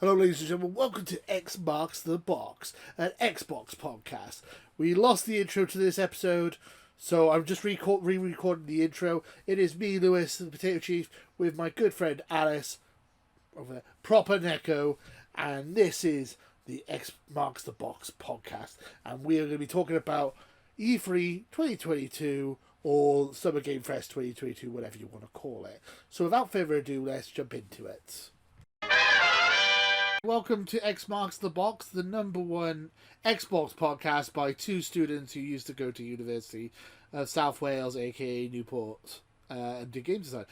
Hello, ladies and gentlemen. Welcome to X Marks the Box, an Xbox podcast. We lost the intro to this episode, so I'm just re-recording the intro. It is me, Lewis, the Potato Chief, with my good friend Alice, over there, Proper Neko, and this is the X Marks the Box podcast. And we are going to be talking about E3 2022 or Summer Game Fest 2022, whatever you want to call it. So without further ado, let's jump into it. Welcome to X Marks the Box, the number one Xbox podcast by two students who used to go to University of South Wales, aka Newport, and do games design.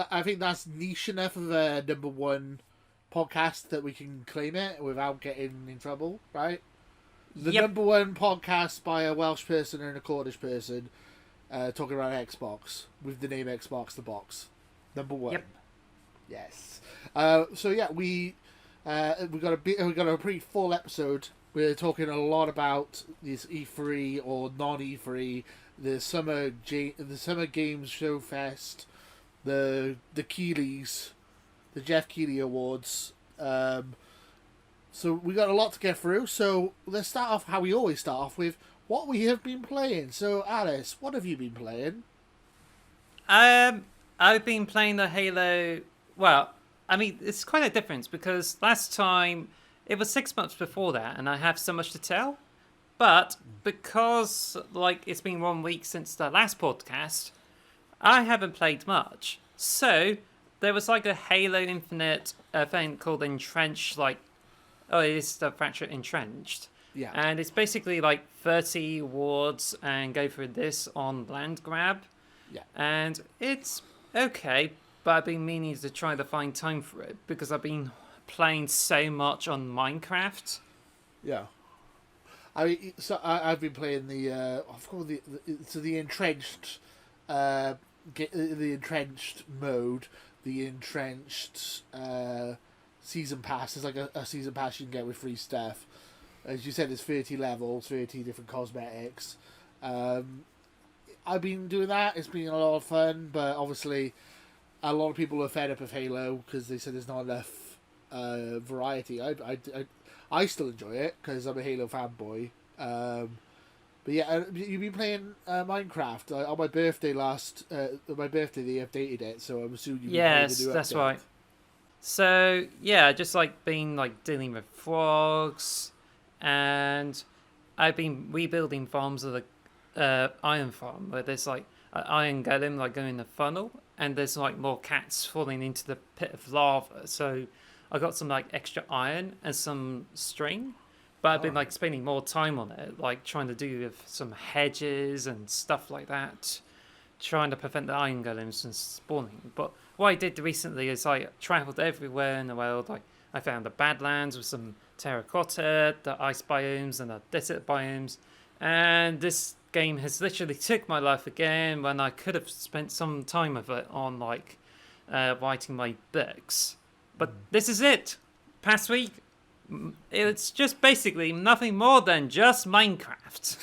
I think that's niche enough of a number one podcast that we can claim it without getting in trouble, right? The number one podcast by a Welsh person and a Cornish person talking about Xbox with the name Xbox the Box. Number one. Yep. Yes. We got a pretty full episode. We're talking a lot about this E3 or non-E3, the Summer Games Show Fest, the Keeleys, the Jeff Keighley Awards. So we got a lot to get through. So let's start off how we always start off with what we have been playing. So Alice, what have you been playing? I've been playing the Halo. Well, I mean, it's quite a difference because last time it was 6 months before that, and I have so much to tell. But because it's been 1 week since the last podcast, I haven't played much. So there was a Halo Infinite event called Entrenched. It is the Fracture Entrenched. Yeah. And it's basically 30 awards and go through this on land grab. Yeah. And it's okay. But I've been meaning to try to find time for it because I've been playing so much on Minecraft. Yeah, I've been playing the entrenched, the entrenched mode, the entrenched season pass. It's like a season pass you can get with free stuff. As you said, there's 30 levels, 30 different cosmetics. I've been doing that. It's been a lot of fun, but obviously a lot of people are fed up of Halo because they said there's not enough variety. I still enjoy it because I'm a Halo fanboy. But yeah, you've been playing Minecraft on my birthday they updated it, so I'm assuming you've been playing the new that's update. right. So yeah, just been dealing with frogs, and I've been rebuilding farms of the iron farm where there's an iron golem going in the funnel. And there's more cats falling into the pit of lava. So I got some extra iron and some string. But I've been spending more time on it, trying to do with some hedges and stuff like that, trying to prevent the iron golems from spawning. But what I did recently is I travelled everywhere in the world. I found the Badlands with some terracotta, the ice biomes and the desert biomes. And this game has literally took my life again when I could have spent some time of it on writing my books. But this is it. Past week, it's just basically nothing more than just Minecraft.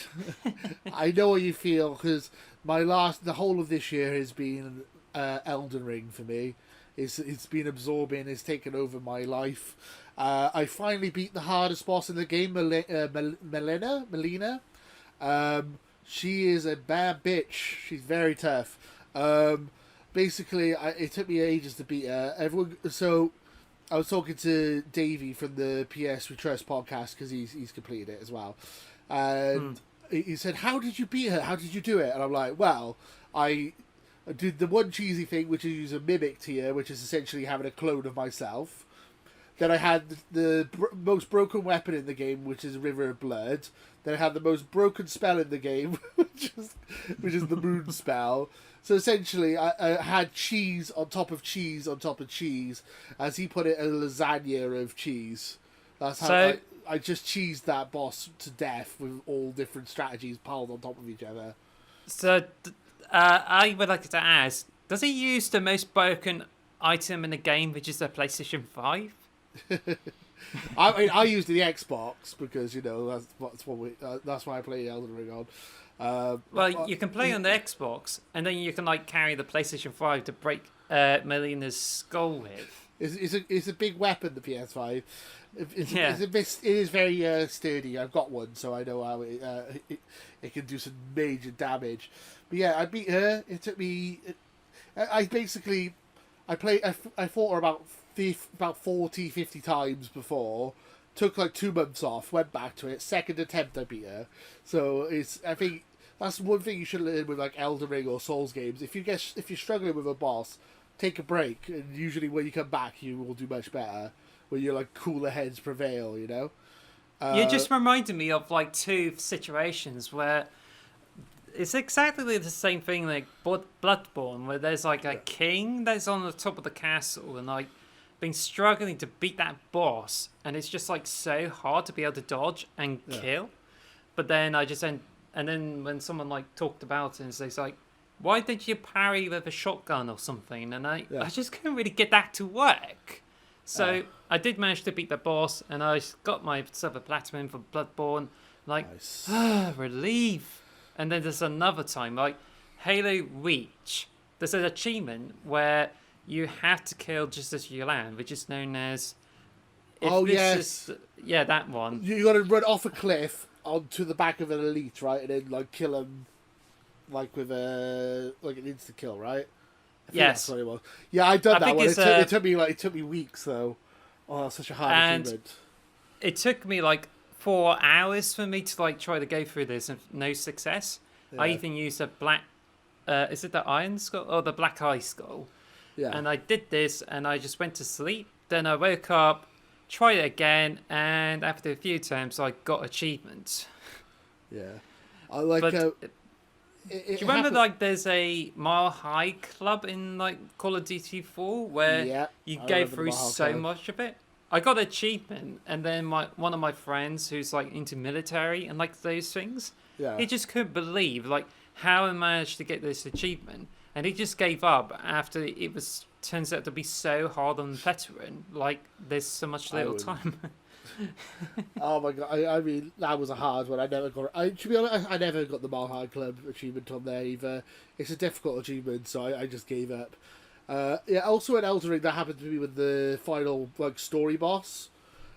I know what you feel because the whole of this year has been Elden Ring for me. It's been absorbing. It's taken over my life. I finally beat the hardest boss in the game, Melina. She is a bad bitch. She's very tough. Basically, it took me ages to beat her. So I was talking to Davey from the PS We Trust podcast because he's completed it as well. And he said, "How did you beat her? How did you do it?" And I'm like, "Well, I did the one cheesy thing, which is use a mimic tier, which is essentially having a clone of myself. Then I had the most broken weapon in the game, which is River of Blood. Then I had the most broken spell in the game, which is the Moon spell. So essentially, I had cheese on top of cheese on top of cheese, as he put it, a lasagna of cheese. That's how I just cheesed that boss to death with all different strategies piled on top of each other. So I would like to ask, does he use the most broken item in the game, which is the PlayStation 5? I use the Xbox because that's why I play Elden Ring on. You can play on the Xbox, and then you can carry the PlayStation 5 to break Melina's skull with. It's a big weapon. The PS5. Yeah. It is very sturdy. I've got one, so I know how it can do some major damage. But yeah, I beat her. It took me. I basically, I fought her about 40, 50 times before. Took like 2 months off. Went back to it. Second attempt, I beat her. So I think that's one thing you should learn with like Elden Ring or Souls games. If you're struggling with a boss, take a break, and usually when you come back, you will do much better. When you're like cooler heads prevail, you know. You Uh, just reminded me of like two situations where it's exactly the same thing like Bloodborne, where there's like a king that's on the top of the castle and like been struggling to beat that boss, and it's just like so hard to be able to dodge and kill. But then and then when someone like talked about it, and it's like, why did you parry with a shotgun or something? And I just couldn't really get that to work. So I did manage to beat the boss, and I got myself a platinum for Bloodborne. Like, nice. relief. And then there's another time, like Halo Reach. There's an achievement where you have to kill just as you land, which is known as. Yeah, that one. You got to run off a cliff onto the back of an elite, right, and then like kill him, like with an insta kill, right? I think Yes. that's what it was. Yeah, I done I that think one. it's, It took me weeks though. Oh, that's such a hard achievement. It took me like 4 hours for me to like try to go through this and no success. Yeah. I even used a black. Is it the Iron Skull or the Black Eye Skull? Yeah. And I did this, and I just went to sleep. Then I woke up, tried it again, and after a few times, I got achievements. Yeah. I like. But do do you remember like there's a Mile High Club in like Call of Duty 4 where you go through so much of it? I got an achievement, and then one of my friends who's like into military and like those things, he just couldn't believe like how I managed to get this achievement, and he just gave up after it was turns out to be so hard on veteran. Like there's so much little time. Oh my god! I mean, that was a hard one. I never got. To be honest, I never got the Mile High Club achievement on there either. It's a difficult achievement, so I just gave up. Yeah. Also, in Elden Ring, that happened to me with the final like story boss.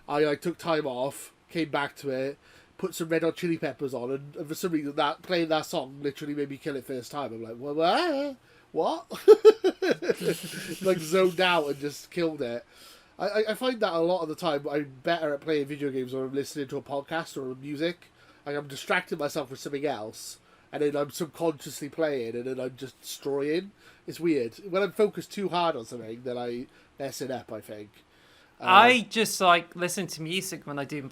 I took time off, came back to it, put some Red Hot Chili Peppers on, and for some reason that playing that song literally made me kill it first time. I'm like, what? Like zoned out and just killed it. I find that a lot of the time I'm better at playing video games or I'm listening to a podcast or music. Like I'm distracting myself with something else, and then I'm subconsciously playing, and then I'm just destroying. It's weird. When I'm focused too hard on something, then I mess it up, I think. I just like listen to music when I do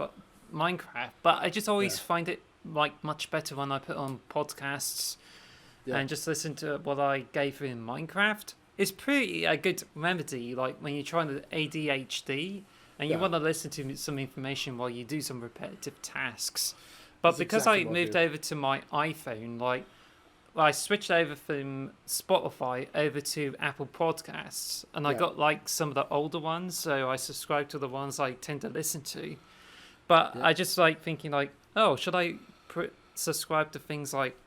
Minecraft, but I just always find it like much better when I put on podcasts and just listen to what I gave through in Minecraft. It's pretty a good remedy, like when you're trying to ADHD and you want to listen to some information while you do some repetitive tasks. But that's because I moved over to my iPhone, like I switched over from Spotify over to Apple Podcasts, and I got like some of the older ones, so I subscribe to the ones I tend to listen to. But I just like thinking like, oh, should I subscribe to things like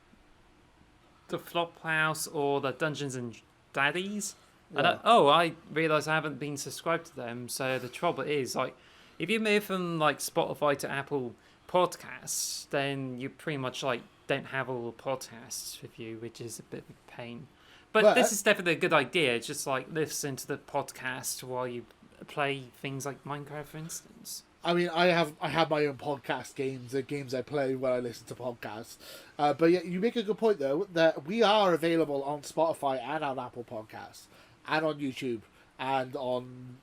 the Flophouse or the Dungeons and Daddies? And I realise I haven't been subscribed to them. So the trouble is, like, if you move from like Spotify to Apple Podcasts, then you pretty much like don't have all the podcasts with you, which is a bit of a pain. But this is definitely a good idea. It's just like listen to the podcast while you play things like Minecraft, for instance. I mean, I have my own podcast games, the games I play when I listen to podcasts. But yeah, you make a good point though that we are available on Spotify and on Apple Podcasts and on YouTube and on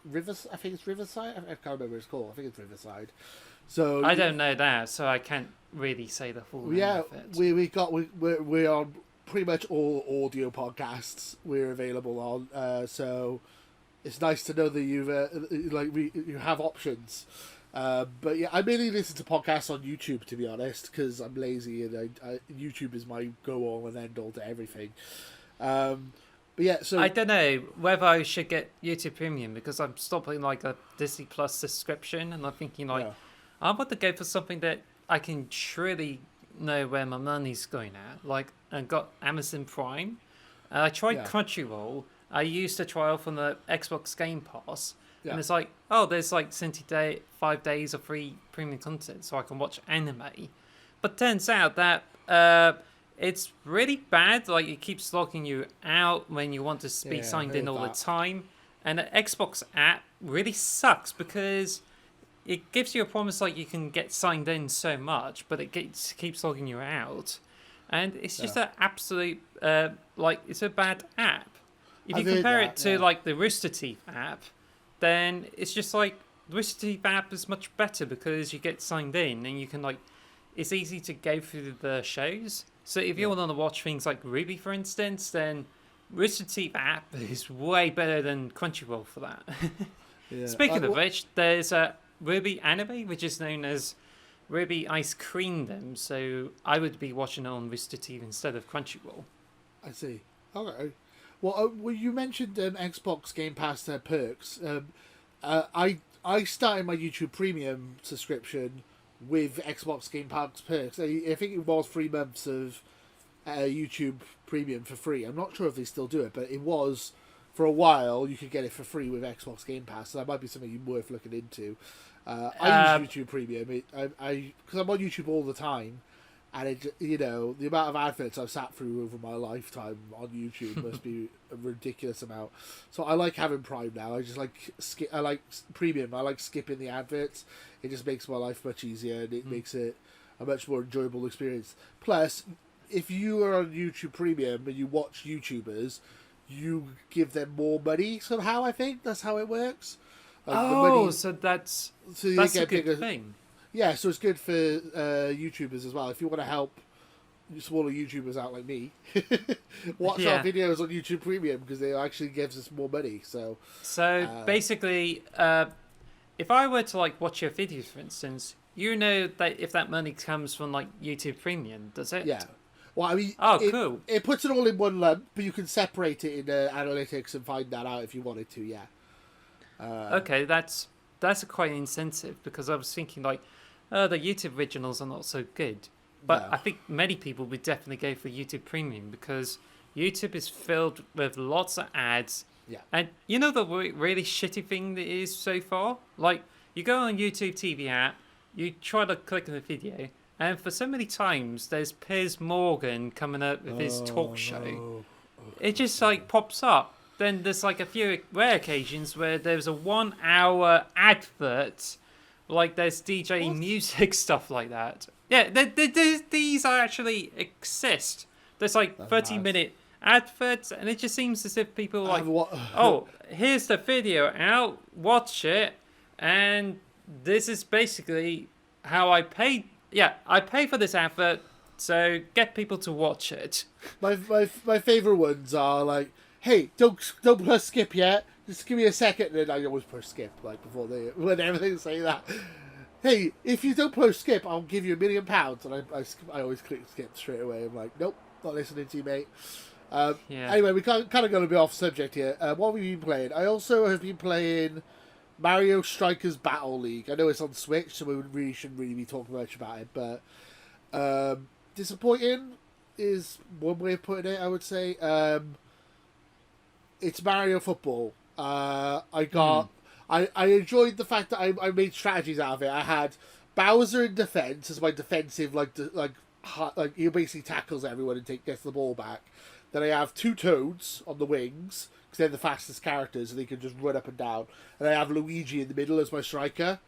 Rivers. I think it's Riverside. I can't remember what it's called. I think it's Riverside. So I don't know that, so I can't really say the full name of it. We're on pretty much all audio podcasts. We're available on. So it's nice to know that you have options. But yeah, I mainly listen to podcasts on YouTube, to be honest, because I'm lazy and YouTube is my go-all and end-all to everything. But yeah, so I don't know whether I should get YouTube Premium because I'm stopping like a Disney Plus subscription, and I'm thinking like I want to go for something that I can truly know where my money's going at. Like I got Amazon Prime, and I tried Crunchyroll. I used to try off on the Xbox Game Pass, Yeah. and it's like, oh, there's like 5 days of free premium content, so I can watch anime. But turns out that it's really bad. Like it keeps logging you out when you want to be Yeah, I signed in heard all the that. time, and the Xbox app really sucks because it gives you a promise like you can get signed in so much, but it keeps logging you out, and it's just Yeah. an absolute like it's a bad app. If you I've heard compare it that. to Yeah. like the Rooster Teeth app, then it's just like the Rooster Teeth app is much better because you get signed in and you can like it's easy to go through the shows. So if you Yeah. want to watch things like Ruby, for instance, then Rooster Teeth app is way better than Crunchyroll for that. Yeah. Speaking of which, there's a Ruby anime which is known as Ruby Ice Creamdom, so I would be watching it on Rooster Teeth instead of Crunchyroll. I see. Okay. Well, you mentioned Xbox Game Pass perks. I started my YouTube Premium subscription with Xbox Game Pass perks. I think it was 3 months of YouTube Premium for free. I'm not sure if they still do it, but it was for a while. You could get it for free with Xbox Game Pass, so that might be something worth looking into. I use YouTube Premium. Because I'm on YouTube all the time, and the amount of adverts I've sat through over my lifetime on YouTube must be a ridiculous amount. So I like having Prime now. I just like I like Premium. I like skipping the adverts. It just makes my life much easier, and it makes it a much more enjoyable experience. Plus, if you are on YouTube Premium and you watch YouTubers, you give them more money somehow. I think that's how it works. Like Oh, so that's you that's a get good bigger. thing. Yeah, so it's good for YouTubers as well. If you want to help smaller YouTubers out like me, watch our Yeah. videos on YouTube Premium because they actually gives us more money. So So basically, if I were to like watch your videos, for instance, you know that if that money comes from like YouTube Premium, does it? yeah, well, I mean, Oh, cool. it puts it all in one lump, but you can separate it in analytics and find that out if you wanted to. Yeah, Okay, that's a quite incentive because I was thinking like, the YouTube originals are not so good, but No. I think many people would definitely go for YouTube Premium because YouTube is filled with lots of ads. Yeah. And you know the really shitty thing that is so far? Like, you go on YouTube TV app, you try to click on the video, and for so many times there's Piers Morgan coming up with his talk show. no. It just like pops up. Then there's like a few rare occasions where there's a 1 hour advert, like there's DJ What? music stuff like that. Yeah, these are actually exist. There's like That's 30-minute adverts, and it just seems as if people are like, What? oh, here's the video out, watch it, and this is basically how I paid. Yeah, I pay for this advert, so get people to watch it. My favorite ones are like, hey, don't press skip yet. Just give me a second, and then I always push skip like before when everything say that. Hey, if you don't push skip, I'll give you £1,000,000, and I always click skip straight away. I'm like, nope, not listening to you, mate. Yeah. Anyway, we kind of going to be off subject here. What have you been playing? I also have been playing Mario Strikers Battle League. I know it's on Switch, so we shouldn't really be talking much about it, but disappointing is one way of putting it, I would say. It's Mario Football. I enjoyed the fact that I made strategies out of it. I had Bowser in defense as my defensive, like he basically tackles everyone and gets the ball back. Then I have two Toads on the wings because they're the fastest characters and they can just run up and down. And I have Luigi in the middle as my striker,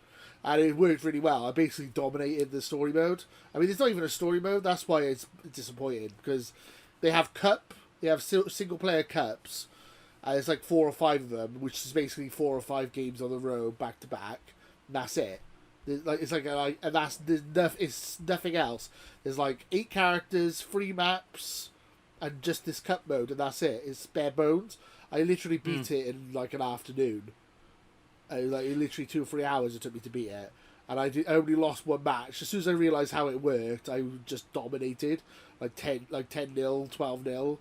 and it worked really well. I basically dominated the story mode. I mean, it's not even a story mode. That's why it's disappointing because they have single player cups. There's like 4 or 5 of them, which is basically 4 or 5 games on the road back to back. And that's it. It's nothing else. There's like 8 characters, 3 maps, and just this cup mode, and that's it. It's bare bones. I literally beat it in like an afternoon. It was like literally 2 or 3 hours it took me to beat it, and I only lost 1 match. As soon as I realised how it worked, I just dominated like 10-0, 12-0.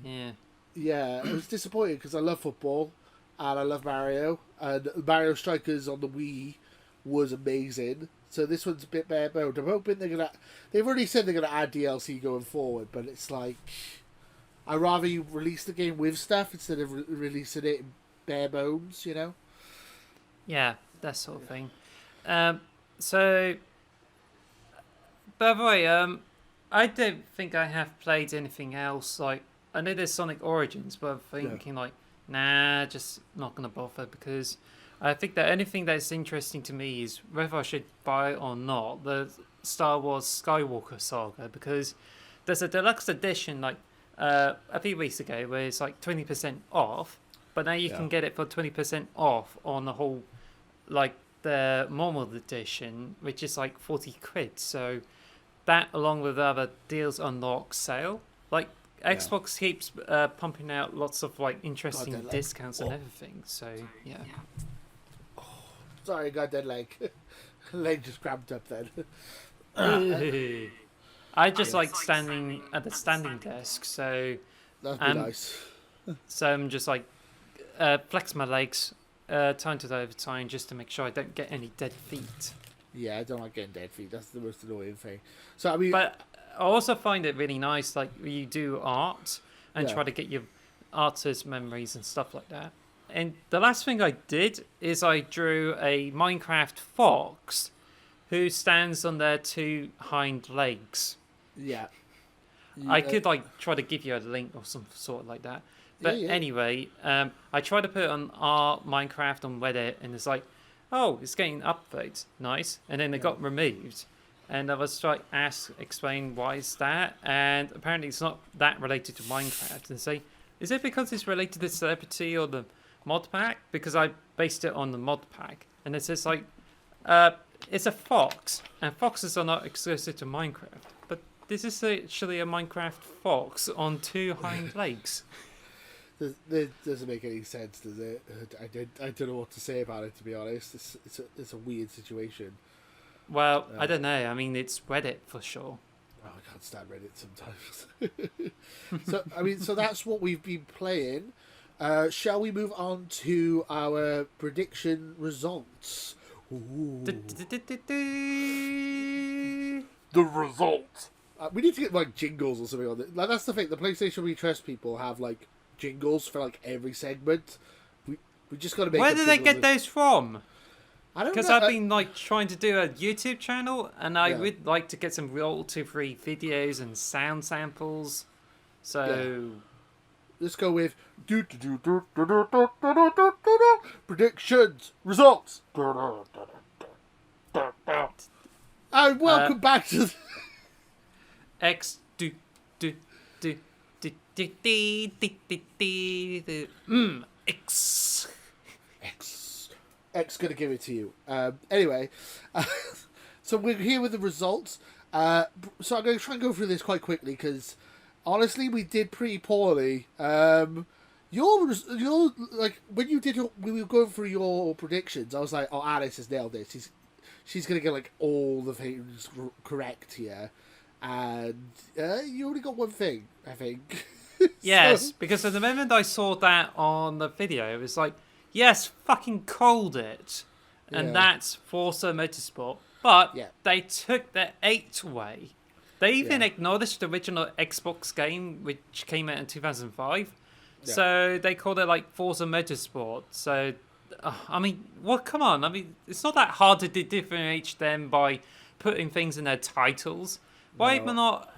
Yeah. Yeah, it was disappointing because I love football and I love Mario, and Mario Strikers on the Wii was amazing. So this one's a bit bare boned. I'm hoping they've already said they're gonna add DLC going forward, but it's like I'd rather you release the game with stuff instead of releasing it in bare bones, you know? Yeah, that sort of thing. So, by the way, I don't think I have played anything else. Like, I know there's Sonic Origins, but I'm thinking like, nah, just not gonna bother because I think that anything that's interesting to me is whether I should buy it or not. The Star Wars Skywalker Saga, because there's a deluxe edition like a few weeks ago where it's like 20% off, but now you can get it for 20% off on the whole, like the normal edition, which is like 40 quid. So that, along with other deals, unlock sale. Like Xbox keeps pumping out lots of like interesting discounts and everything. So yeah. Sorry, I got that leg. Leg just cramped up then. I just like standing at the standing desk, so That'd be nice. So I'm just like flex my legs time to time just to make sure I don't get any dead feet. Yeah, I don't like getting dead feet. That's the most annoying thing. So I mean, but I also find it really nice, like you do art and try to get your artist memories and stuff like that. And the last thing I did is I drew a Minecraft fox who stands on their two hind legs. Yeah. I could like try to give you a link or some sort like that. But anyway, I tried to put it on our Minecraft on Reddit, and it's like, oh, it's getting upvotes, nice. And then it got removed, and I was trying to explain why is that, and apparently it's not that related to Minecraft. And say, is it because it's related to celebrity or the mod pack? Because I based it on the mod pack, and it says like, it's a fox, and foxes are not exclusive to Minecraft. But this is actually a Minecraft fox on two hind legs. That doesn't make any sense, does it? I don't know what to say about it, to be honest. It's a weird situation. Well, I don't know. I mean, it's Reddit for sure. Oh, I can't stand Reddit sometimes. So that's what we've been playing. Shall we move on to our prediction results? The result. We need to get like jingles or something on it. Like that's the thing. The PlayStation We Trust people have like jingles for like every segment. We just got to make. Where do they get those from? I don't know. Because I've been like trying to do a YouTube channel, and I would like to get some royalty-free videos and sound samples. So let's go with predictions results. And welcome back to X X gonna give it to you. Anyway, so we're here with the results. So I'm going to try and go through this quite quickly because honestly, we did pretty poorly. Your like when we were going through your predictions, I was like, oh, Alice has nailed this. She's gonna get like all the things correct here, and you only got one thing, I think. Yes, because at the moment I saw that on the video, it was like, yes, fucking called it, and that's Forza Motorsport. But they took the 8 away. They even acknowledged the original Xbox game, which came out in 2005. Yeah. So they called it like Forza Motorsport. So, I mean, well, come on. I mean, it's not that hard to differentiate them by putting things in their titles. Why not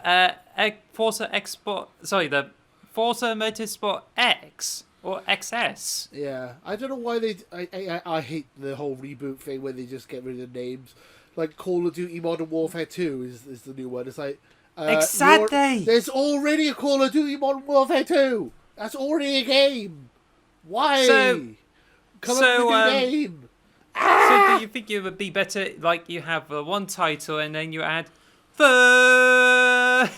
Forza Xbox? Sorry, the Forza Motorsport X or XS. Yeah, I don't know why I hate the whole reboot thing where they just get rid of names. Like Call of Duty Modern Warfare 2 is the new one. It's like exactly. There's already a Call of Duty Modern Warfare 2. That's already a game. Why? Come up with a new name. So do you think it would be better like you have one title and then you add fur?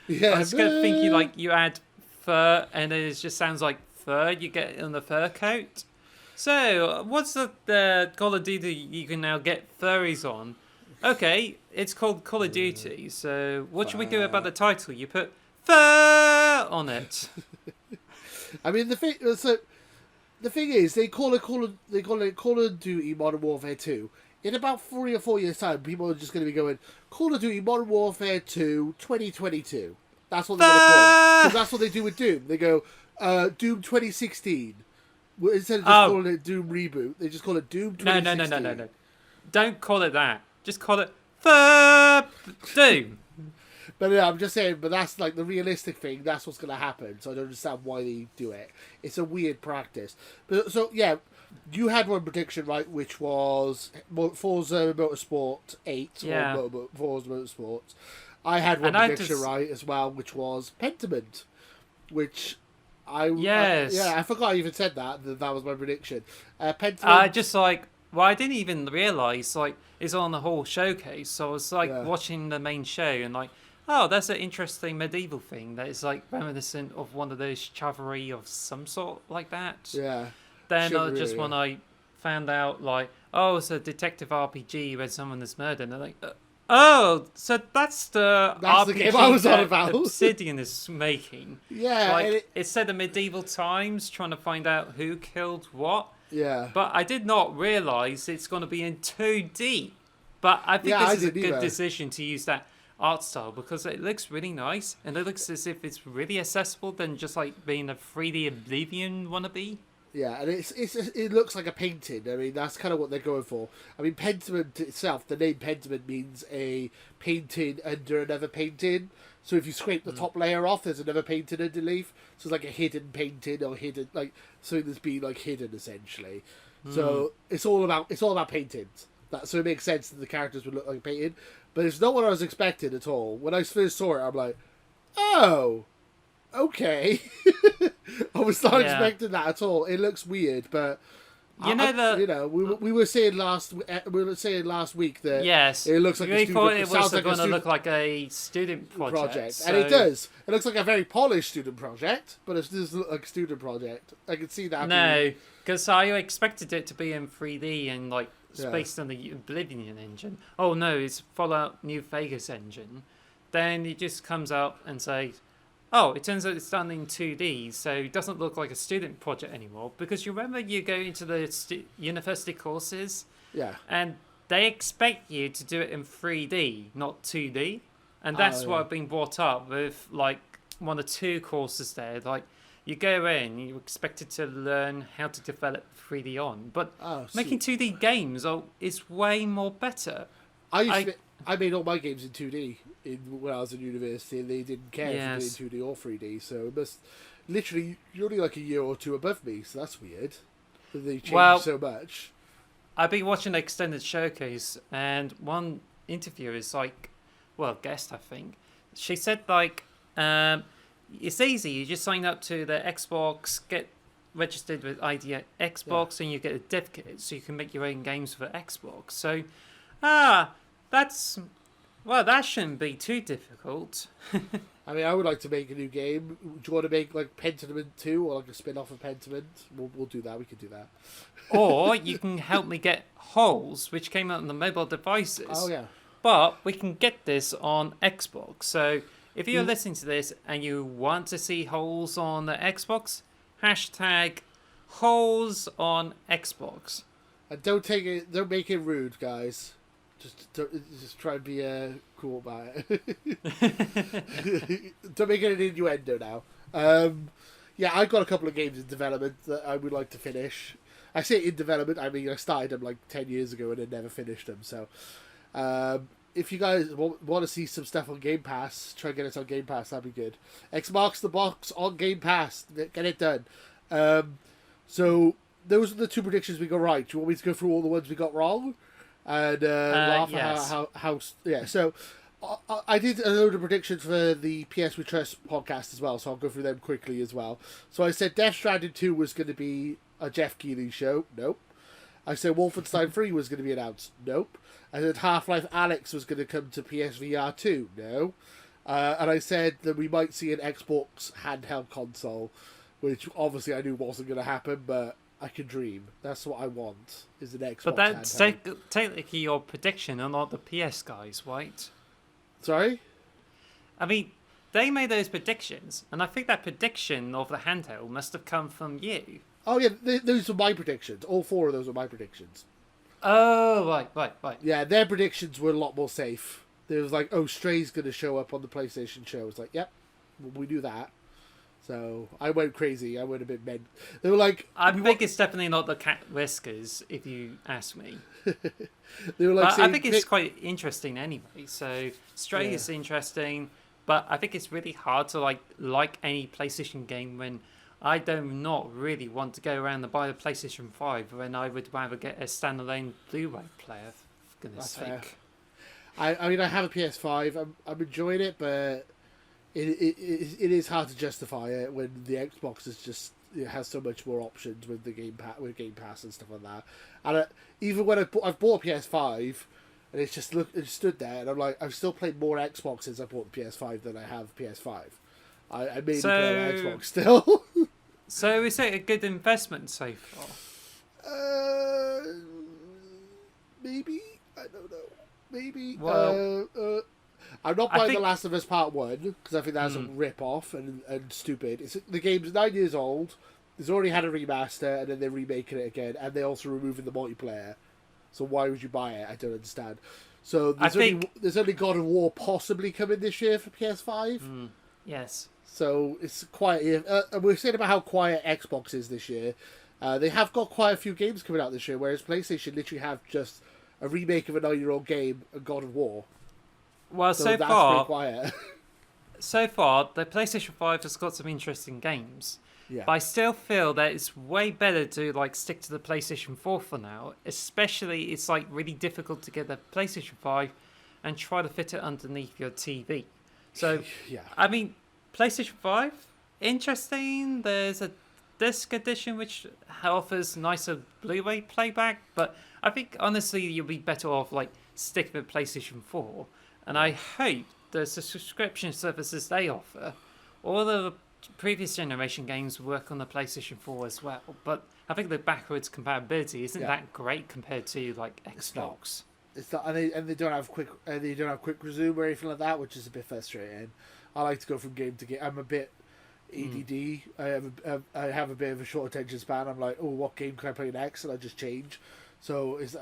Yeah, I was thinking like you add fur and then it just sounds like fur. You get it on the fur coat. So what's the Call of Duty you can now get furries on? Okay, it's called Call of Duty. So what should we do about the title? You put fur on it. I mean the thing is they call it Call of Duty Modern Warfare 2. In about 3 or 4 years' time, people are just going to be going Call of Duty Modern Warfare 2 2022. That's what they're going to call it. Because that's what they do with Doom. They go, Doom 2016. Instead of just calling it Doom Reboot, they just call it Doom 2016. No. Don't call it that. Just call it Doom. But yeah, I'm just saying, but that's like the realistic thing. That's what's going to happen. So I don't understand why they do it. It's a weird practice. But so yeah, you had one prediction, right, which was Forza Motorsport 8 or Forza Motorsport. I had one prediction right as well, which was Pentiment, which I forgot I even said that was my prediction. Pentiment. I didn't even realise it's on the whole showcase. So I was watching the main show and oh, that's an interesting medieval thing that is reminiscent of one of those chivalry of some sort like that. Yeah. Then when I found out it's a detective RPG where someone is murdered, and they're so that's the RPG game I was on about. Obsidian is making. Yeah. It's set in medieval times, trying to find out who killed what. Yeah. But I did not realise it's going to be in 2D. But I think this is a good decision to use that art style because it looks really nice and it looks as if it's really accessible than just being a 3D Oblivion wannabe. Yeah, and it looks like a painting. I mean, that's kind of what they're going for. I mean, Pentiment itself, the name Pentiment means a painting under another painting. So if you scrape the top layer off, there's another painting underneath. So it's like a hidden painting or hidden something that's being hidden essentially. So it's all about paintings. So it makes sense that the characters would look like painted, but it's not what I was expecting at all. When I first saw it, I'm like, oh. Okay. I was not expecting that at all. It looks weird, but we were saying last week that it looks like we a student. thought it was going to look like a student project. So... And it does. It looks like a very polished student project, but it does look like a student project. I can see that. No, because I expected it to be in 3D and based on the Oblivion engine. Oh no, it's Fallout New Vegas engine. Then it just comes out and says, oh, it turns out it's done in 2D, so it doesn't look like a student project anymore. Because you remember you go into the university courses, and they expect you to do it in 3D, not 2D, and that's what I've been brought up with. One or two courses there, you go in, you're expected to learn how to develop 3D on, but making 2D games is way more better. I made all my games in 2D when I was in university, and they didn't care if you did 2D or 3D. So it must literally you're only a year or two above me, so that's weird. They changed so much. I've been watching the extended showcase, and one interviewer is guest I think. She said it's easy. You just sign up to the Xbox, get registered with ID Xbox, and you get a dev kit, so you can make your own games for Xbox. So, that shouldn't be too difficult. I mean, I would like to make a new game. Do you want to make Pentiment 2 or a spin-off of Pentiment? We'll do that. We could do that. Or you can help me get Holes, which came out on the mobile devices. Oh, yeah. But we can get this on Xbox. So if you're listening to this and you want to see Holes on the Xbox, #Holes on Xbox. And don't make it rude, guys. Just try and be cool about it. Don't make it an innuendo now. I've got a couple of games in development that I would like to finish. I say in development, I mean I started them 10 years ago and I never finished them. So, if you guys want to see some stuff on Game Pass, try and get it on Game Pass. That'd be good. Xbox the box on Game Pass. Get it done. So those are the two predictions we got right. Do you want me to go through all the ones we got wrong? And laugh at how so I did a load of predictions for the PS We Trust podcast as well, so I'll go through them quickly as well. So I said Death Stranding 2 was going to be a Jeff Keighley show. Nope. I said Wolfenstein 3 was going to be announced. Nope. I said Half-Life Alyx was going to come to PSVR 2. No. And I said that we might see an Xbox handheld console, which obviously I knew wasn't going to happen, but I can dream. That's what I want, is an Xbox. But that's technically your prediction and not the PS guys, right? Sorry? I mean, they made those predictions, and I think that prediction of the handheld must have come from you. Oh, yeah, those were my predictions. All four of those were my predictions. Oh, right. Yeah, their predictions were a lot more safe. There was Stray's going to show up on the PlayStation show. It's yep. We knew that. So I went crazy. I would have been meant. They were like, I think it's definitely not the cat whiskers, if you ask me. they were like, But I saying, think it's quite interesting anyway. So Stray Yeah. is interesting, but I think it's really hard to like any PlayStation game when I do not really want to go around and buy a PlayStation 5 when I would rather get a standalone Blu-ray player. For goodness That's fair. sake. I mean, I have a PS5. I'm enjoying it, but it is hard to justify it when the Xbox is just it has so much more options with the Game Pass and stuff like that. And even when I've bought a PS5, and it's just it stood there, and I'm like, I've still played more Xbox since I bought the PS5 than I have PS5. I mainly play on Xbox still. So is it a good investment so far? Maybe, I don't know. Maybe. Well, I'm not I buying The think- Last of Us Part 1 because I think that's a rip-off and stupid. The game's 9 years old. It's already had a remaster and then they're remaking it again, and they're also removing the multiplayer. So why would you buy it? I don't understand. So there's only God of War possibly coming this year for PS5. Yes. So it's quiet. We're saying about how quiet Xbox is this year. They have got quite a few games coming out this year, whereas PlayStation literally have just a remake of a 9-year-old game, a God of War. Well, So so that's far, pretty quiet. so far, the PlayStation 5 has got some interesting games. Yeah. But I still feel that it's way better to stick to the PlayStation 4 for now. Especially, it's really difficult to get the PlayStation 5 and try to fit it underneath your TV. So, Yeah. I mean, PlayStation 5, interesting. There's a disc edition which offers nicer Blu-ray playback, but I think honestly you'll be better off sticking with PlayStation 4. And I hope the subscription services they offer, all the previous generation games work on the PlayStation 4 as well. But I think the backwards compatibility isn't that great compared to Xbox. It's not, and they don't have quick resume or anything like that, which is a bit frustrating. I like to go from game to game. I'm a bit ADD. I have a bit of a short attention span. I'm like, oh, what game can I play next? And I just change. So it's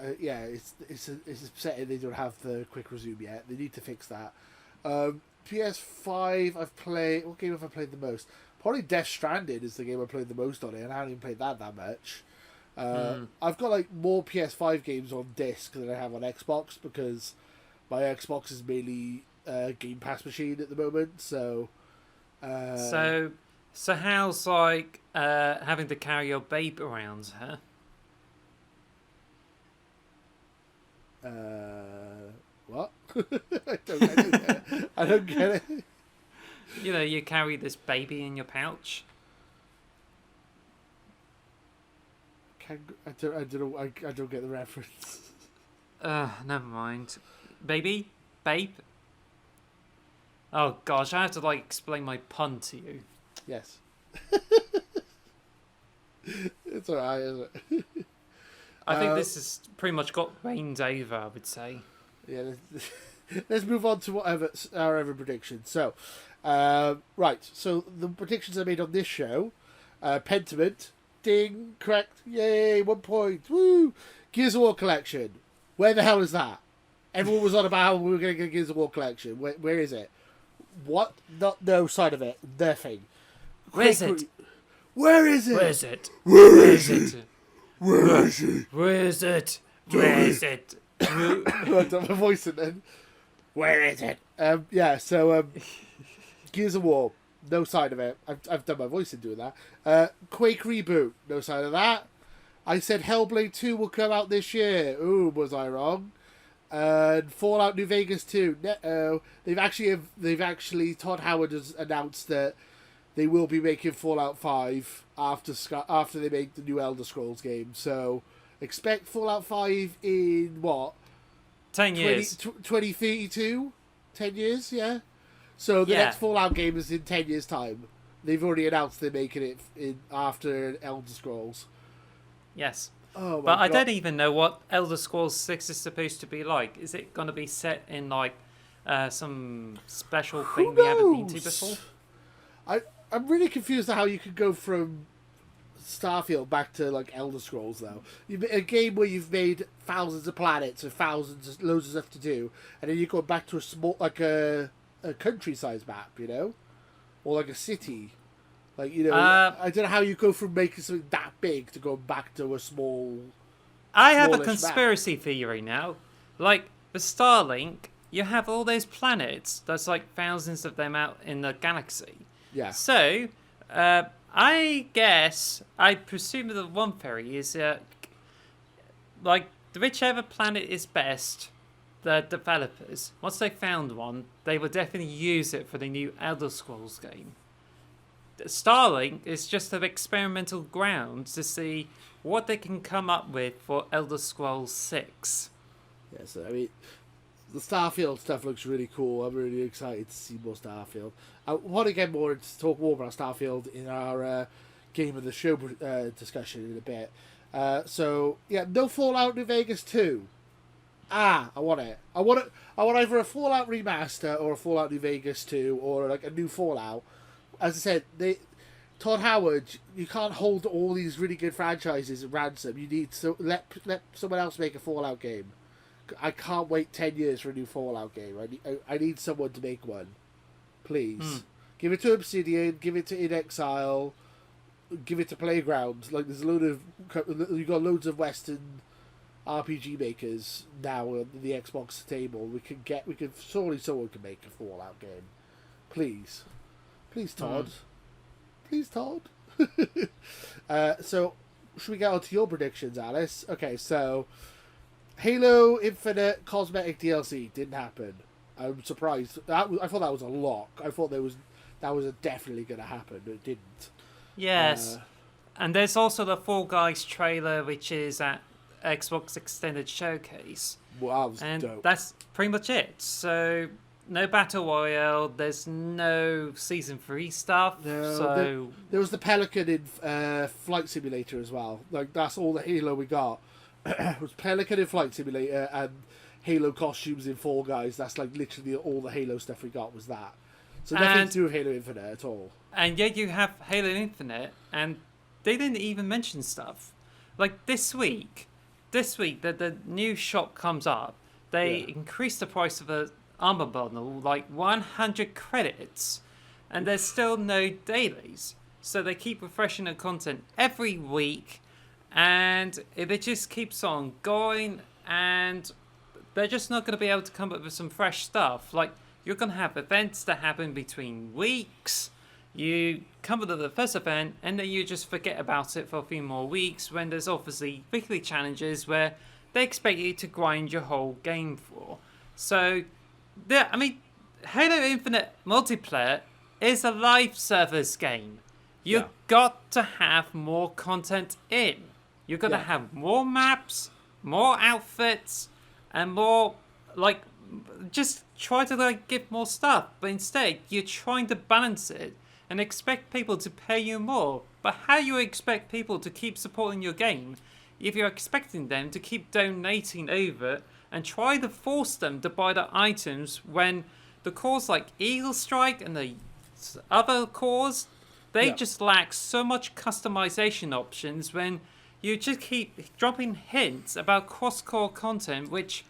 upsetting they don't have the quick resume yet. They need to fix that. PS5, I've played. What game have I played the most? Probably Death Stranding is the game I played the most on it, and I haven't even played that much. I've got more PS5 games on disc than I have on Xbox because my Xbox is mainly a Game Pass machine at the moment. So how's having to carry your babe around, huh? What? I don't get it. You carry this baby in your pouch. I don't know. I don't get the reference. Never mind. Babe. Oh gosh, I have to explain my pun to you. Yes. It's alright, isn't it? I think this has pretty much got rained over, I would say. Yeah. Let's move on to our other predictions. So, right. So the predictions I made on this show, Pentiment, ding, correct, yay, 1 point, woo. Gears of War collection. Where the hell is that? Everyone was on about how we were going to get Gears of War collection. Where is it? What? No sign of it. Nothing. Where is it? Where is it? Where is it? Where is it? Where is it? Where is it? Where is it? I don't have a voice in then. Where is it? Gears of War, no sign of it. I've done my voice in doing that. Quake reboot, no sign of that. I said Hellblade 2 will come out this year. Ooh, was I wrong? And Fallout New Vegas 2. No, they've actually Todd Howard has announced that they will be making Fallout 5 after they make the new Elder Scrolls game. So expect Fallout 5 in what? 10 years. 2032? 10 years, yeah. So the next Fallout game is in 10 years' time. They've already announced they're making it after Elder Scrolls. Yes. Oh, but I God. don't even know what Elder Scrolls 6 is supposed to be like. Is it going to be set in some special thing we haven't been to before? I'm really confused at how you could go from Starfield back to Elder Scrolls though. A game where you've made thousands of planets and loads of stuff to do, and then you go back to a small a country-sized map. or like a city. Like, I don't know how you go from making something that big to go back to a I have a smallish map. conspiracy theory now. Like, the Starlink, you have all those planets. There's like thousands of them out in the galaxy. Yeah. So, I presume that the one theory is, like, whichever planet is best, the developers, once they found one, they will definitely use it for the new Elder Scrolls game. Starlink is just an experimental ground to see what they can come up with for Elder Scrolls 6. Yeah, so, I mean, the Starfield stuff looks really cool. I'm really excited to see more Starfield. I want to get more to talk more about Starfield in our Game of the Show discussion in a bit. So, yeah, no Fallout New Vegas 2. I want it. I want either a Fallout remaster or a Fallout New Vegas 2 or like a new Fallout. As I said, Todd Howard, you can't hold all these really good franchises at ransom. You need to let someone else make a Fallout game. I can't wait 10 years for a new Fallout game. I need someone to make one. Please. Give it to Obsidian, give it to In Exile, give it to Playground. Like, you've got loads of Western RPG makers now on the Xbox table. Surely someone can make a Fallout game. Please. Please, Todd. Please, Todd. So, should we get on to your predictions, Alice? Okay, so Halo Infinite cosmetic DLC didn't happen. I'm surprised. I thought that was a lock. I thought that was definitely going to happen, but it didn't. Yes. And there's also the Fall Guys trailer, which is at Xbox Extended Showcase. Well, that was and dope. That's pretty much it. So, no Battle Royale, there's no Season 3 stuff. No, so there was the Pelican in Flight Simulator as well. Like, that's all the Halo we got. It was Pelican in Flight Simulator and Halo costumes in Fall Guys. That's like literally all the Halo stuff we got was that. So nothing to do with Halo Infinite at all. And yet you have Halo Infinite, and they didn't even mention stuff. Like this week that the new shop comes up, they increased the price of the armor bundle like 100 credits, and there's still no dailies. So they keep refreshing the content every week, and it just keeps on going, and they're just not going to be able to come up with some fresh stuff. Like, you're going to have events that happen between weeks. You come up with the first event, and then you just forget about it for a few more weeks, when there's obviously weekly challenges where they expect you to grind your whole game for. So, Halo Infinite multiplayer is a live service game. You've got to have more content in. You've got to have more maps, more outfits, and more, just try to, give more stuff. But instead, you're trying to balance it and expect people to pay you more. But how do you expect people to keep supporting your game if you're expecting them to keep donating over and try to force them to buy the items when the cores like Eagle Strike and the other cores, they just lack so much customization options when you just keep dropping hints about cross-core content which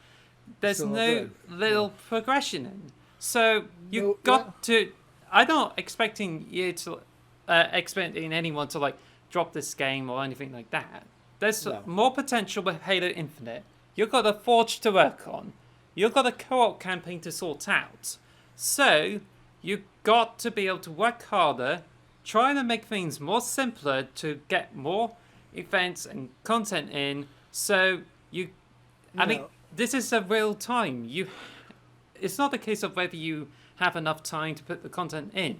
there's no little progression in. So you've got to... I'm not expecting you to... expecting anyone to drop this game or anything like that. There's more potential with Halo Infinite. You've got a Forge to work on. You've got a co-op campaign to sort out. So you've got to be able to work harder, trying to make things more simpler to get more events and content in. So this is a real time. It's not a case of whether you have enough time to put the content in.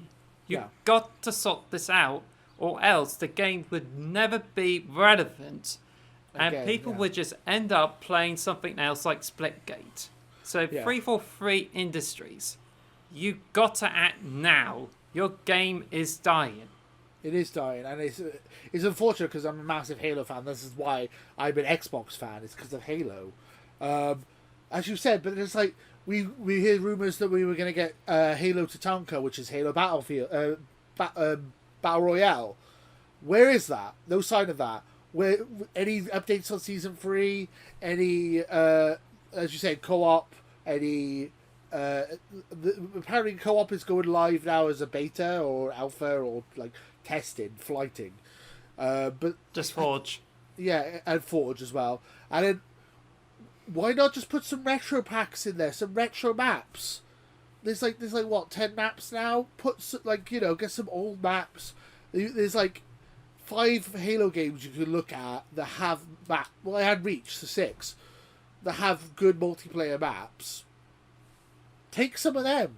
You've got to sort this out, or else the game would never be relevant. And people would just end up playing something else like Splitgate. So 343 Industries, you got to act now. Your game is dying. It is dying, and it's unfortunate because I'm a massive Halo fan. This is why I'm an Xbox fan. It's because of Halo, as you said. But it's like we hear rumors that we were going to get Halo Tatanka, which is Halo Battlefield, Battle Royale. Where is that? No sign of that. Where any updates on Season 3? Any, as you said, co-op? Any apparently co-op is going live now as a beta or alpha or like testing, flighting. But Just Forge. yeah, and Forge as well. And then why not just put some retro packs in there, some retro maps? There's like what 10 maps now. Put some, like get some old maps. There's like 5 Halo games you can look at that have map. Well, I had Reach, so 6 that have good multiplayer maps. Take some of them.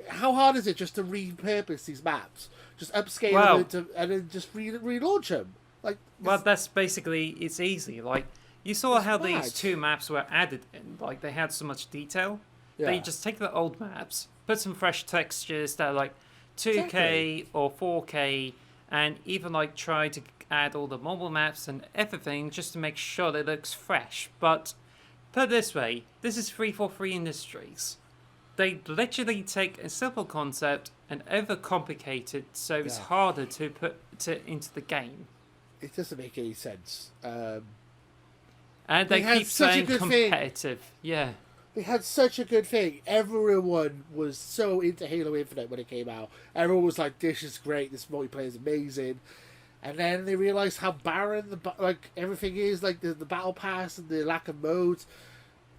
How hard is it just to repurpose these maps? Just upscale them and then just relaunch them. Like, well, that's basically it's easy. Like you saw how mad. these 2 maps were added in. Like they had so much detail. Yeah. They just take the old maps, put some fresh textures that are like 2K Exactly. or 4K, and even like try to add all the mobile maps and everything just to make sure that it looks fresh. But put it this way, this is 343 Industries. They literally take a simple concept and overcomplicate it so it's harder to put into the game. It doesn't make any sense. And they had keep such a saying good competitive. Yeah. They had such a good thing. Everyone was so into Halo Infinite when it came out. Everyone was like, "This is great. This multiplayer is amazing." And then they realized how barren everything is. Like the battle pass and the lack of modes.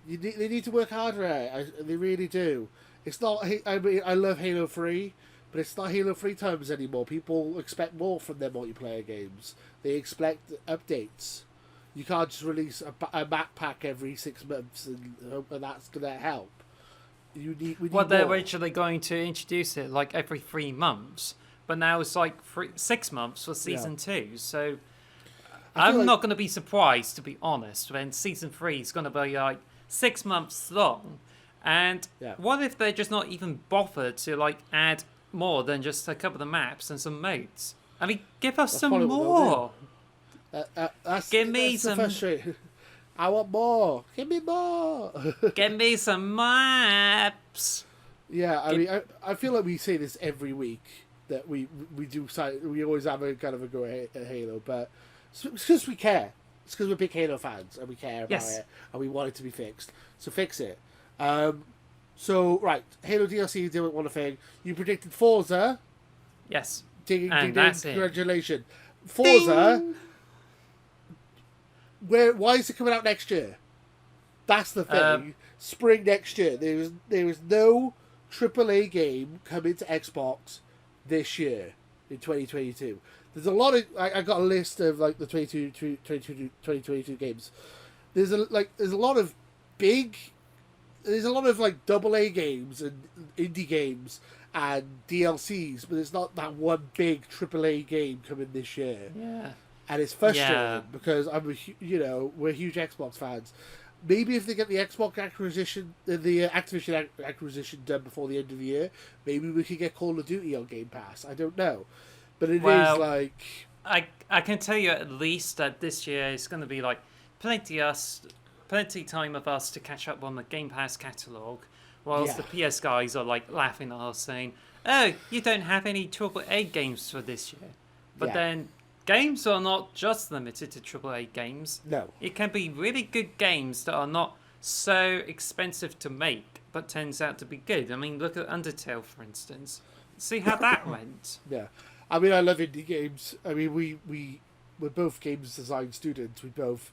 They need to work harder at it. They really do. It's not. I mean, I love Halo 3, but it's not Halo 3 times anymore. People expect more from their multiplayer games. They expect updates. You can't just release a map pack every 6 months and hope that that's going to help. We need They're more. originally going to introduce it like every 3 months, but now it's like 6 months for season 2. So I'm not going to be surprised, to be honest, when season 3 is going to be like 6 months long. And what if they're just not even bothered to like add more than just a couple of maps and some modes? I mean, give us some more. Give me some. I want more. Give me more. Give me some maps. Yeah, I mean, I feel like we say this every week that we always have a kind of a go at Halo, but it's because we care. It's because we're big Halo fans and we care about it and we want it to be fixed. So fix it. So right, Halo DLC did one thing. You predicted Forza. Yes. Ding, and ding, that's ding, it. congratulations. Forza. Ding! Why is it coming out next year? That's the thing. Spring next year. There is no AAA game coming to Xbox this year in 2022. There's a lot of. I got a list of like the 2022 games. There's a lot of big. There's a lot of like AA games and indie games and DLCs, but there's not that one big AAA game coming this year. Yeah. And it's frustrating because we're huge Xbox fans. Maybe if they get the Xbox acquisition, the Activision acquisition done before the end of the year, maybe we could get Call of Duty on Game Pass. I don't know, but it is like I can tell you at least that this year is going to be like plenty time of us to catch up on the Game Pass catalog, whilst the PS guys are like laughing at us saying, "Oh, you don't have any AAA games for this year," but then. Games are not just limited to AAA games. No. It can be really good games that are not so expensive to make, but turns out to be good. I mean, look at Undertale, for instance. See how that went. Yeah. I mean, I love indie games. I mean, we're both games design students. We both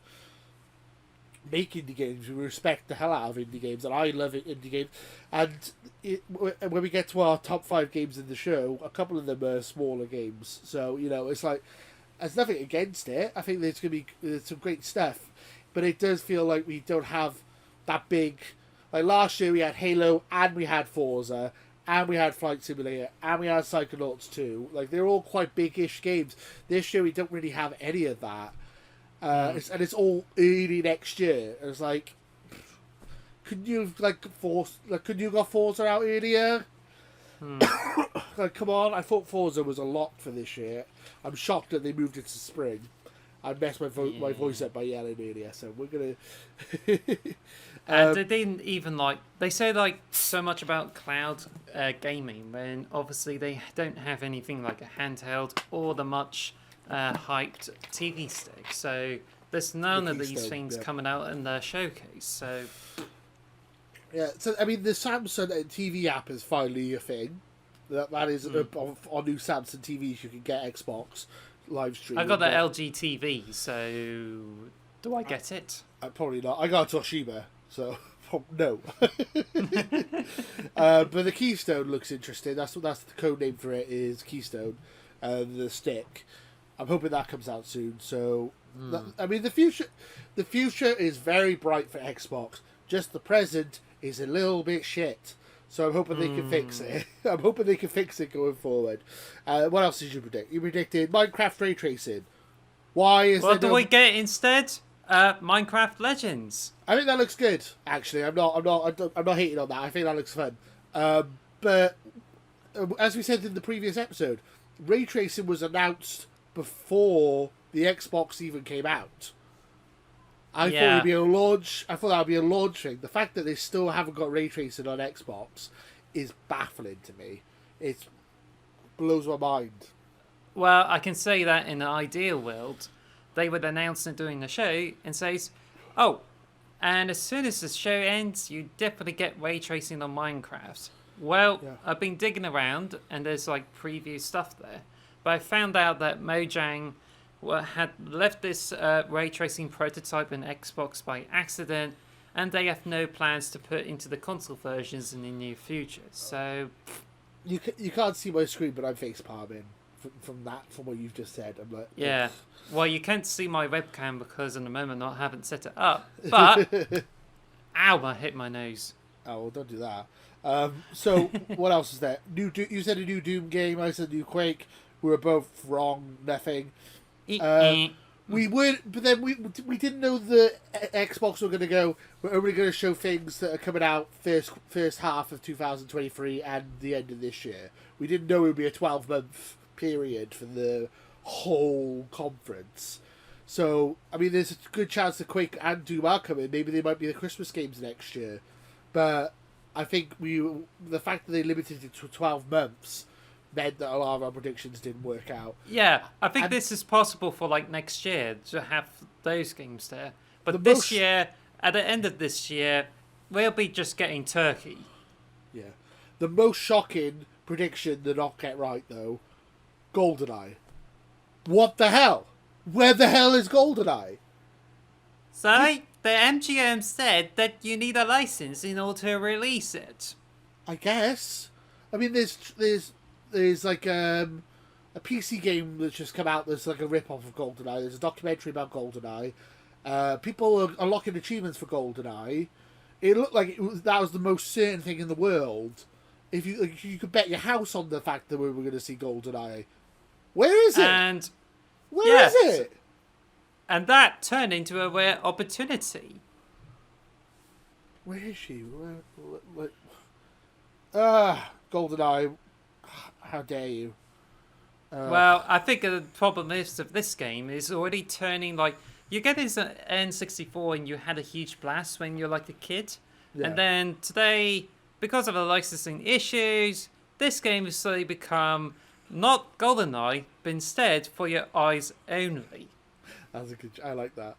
make indie games. We respect the hell out of indie games, and I love indie games. And when we get to our top 5 games in the show, a couple of them are smaller games. So, it's like... There's nothing against it. I think there's going to be some great stuff. But it does feel like we don't have that big... Like last year we had Halo and we had Forza and we had Flight Simulator and we had Psychonauts 2. Like they're all quite big-ish games. This year we don't really have any of that. And it's all early next year. It's like... Couldn't you have got Forza out earlier? Like, come on, I thought Forza was a lock for this year. I'm shocked that they moved it to spring. I messed my voice up by yelling earlier, so we're gonna. And they didn't even they say so much about cloud gaming when obviously they don't have anything like a handheld or the much hyped TV stick. So there's none of these things coming out in their showcase. So Yeah, so I mean, the Samsung TV app is finally a thing. That is on new Samsung TVs. You can get Xbox live I streaming. got the LG TV, so do I get it? Probably not. I got a Toshiba, so no. But the Keystone looks interesting. That's the code name for it is Keystone, the stick. I'm hoping that comes out soon. So, I mean, the future is very bright for Xbox. Just the present is a little bit shit. So I'm hoping they can fix it. I'm hoping they can fix it going forward. What else did you predict? You predicted Minecraft ray tracing. Why is What there do no... we get instead? Minecraft Legends. I think that looks good. Actually, I'm not hating on that. I think that looks fun. But as we said in the previous episode, ray tracing was announced before the Xbox even came out. I thought it'd be a launch. I thought that would be a launch thing. The fact that they still haven't got ray tracing on Xbox is baffling to me. It blows my mind. Well, I can say that in an ideal world, they would announce it during the show and say, "Oh, and as soon as the show ends, you definitely get ray tracing on Minecraft." Well, I've been digging around, and there's like preview stuff there, but I found out that Mojang had left this ray tracing prototype in Xbox by accident, and they have no plans to put into the console versions in the near future. So you can't see my screen, but I'm face palming from what you've just said. I'm like, yeah. Well, you can't see my webcam because in the moment I haven't set it up. But ow! I hit my nose. Oh well, don't do that. So what else is there? You said a new Doom game. I said new Quake. We were both wrong. Nothing. We would, but then we didn't know the Xbox were going to go. We're only going to show things that are coming out first half of 2023 and the end of this year. We didn't know it would be a 12-month period for the whole conference. So I mean, there's a good chance that Quake and Doom are coming. Maybe they might be the Christmas games next year. But I think the fact that they limited it to 12 months meant that a lot of our predictions didn't work out. Yeah, I think this is possible for like next year to have those games there. But this year, at the end of this year, we'll be just getting Turkey. Yeah. The most shocking prediction to not get right, though, GoldenEye. What the hell? Where the hell is GoldenEye? So, the MGM said that you need a license in order to release it. I guess. I mean, there's like a PC game that's just come out that's like a rip-off of GoldenEye. There's a documentary about GoldenEye. People are unlocking achievements for GoldenEye. It looked like that was the most certain thing in the world. If you could bet your house on the fact that we were going to see GoldenEye. Where is it? And where is it? And that turned into a rare opportunity. Where is she? GoldenEye. How dare you? Well, I think the problem is of this game is already turning like you get this N64 and you had a huge blast when you're like a kid, and then today because of the licensing issues, this game has slowly become not GoldenEye, but instead for your eyes only. That's a good. I like that.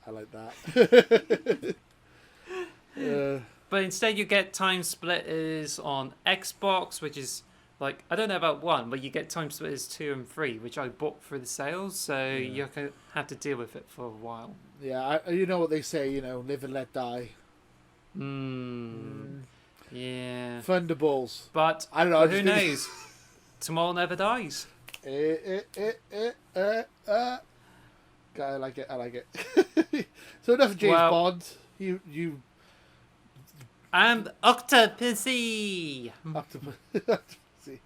But instead you get Time Splitters on Xbox, which is like, I don't know about 1, but you get Time Splitters 2 and 3, which I bought through the sales, so you have to deal with it for a while. Yeah, you know what they say, live and let die. Yeah. Thunderballs. But I don't know. Who knows? Tomorrow never dies. I like it. So enough of James Bond. You. And Octopussy. Octopussy.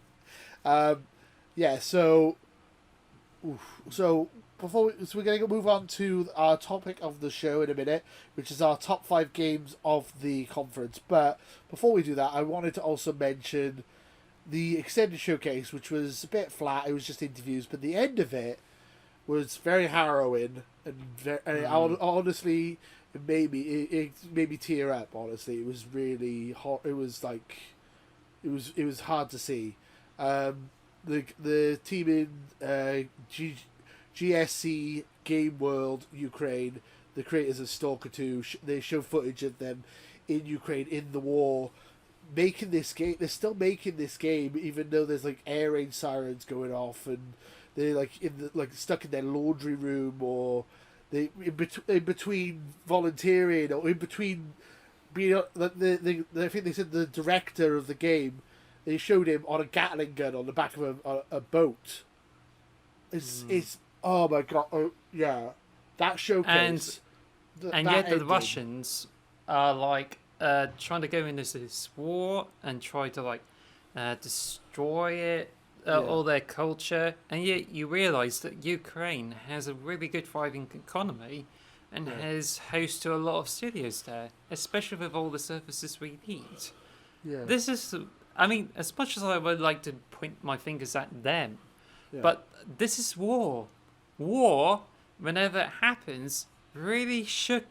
Yeah. So we're going to move on to our topic of the show in a minute, which is our top 5 games of the conference. But before we do that, I wanted to also mention the extended showcase, which was a bit flat. It was just interviews, but the end of it was very harrowing and honestly, it made me tear up. Honestly, it was really hot. It was like, it was hard to see. The team in GSC game world Ukraine, the creators of Stalker 2, they show footage of them in Ukraine in the war, making this game. They're still making this game, even though there's like air raid sirens going off, and they're like stuck in their laundry room, or they in between volunteering, or in between being. I think they said the director of the game, they showed him on a Gatling gun on the back of a boat. It's oh my god, oh yeah, that showcase. And that yet the ending. Russians are like trying to go into this war and try to like destroy it, all their culture, and yet you realise that Ukraine has a really good thriving economy and has host to a lot of studios there, especially with all the services we need. Yeah. This is, I mean, as much as I would like to point my fingers at them, but this is war. War, whenever it happens, really shake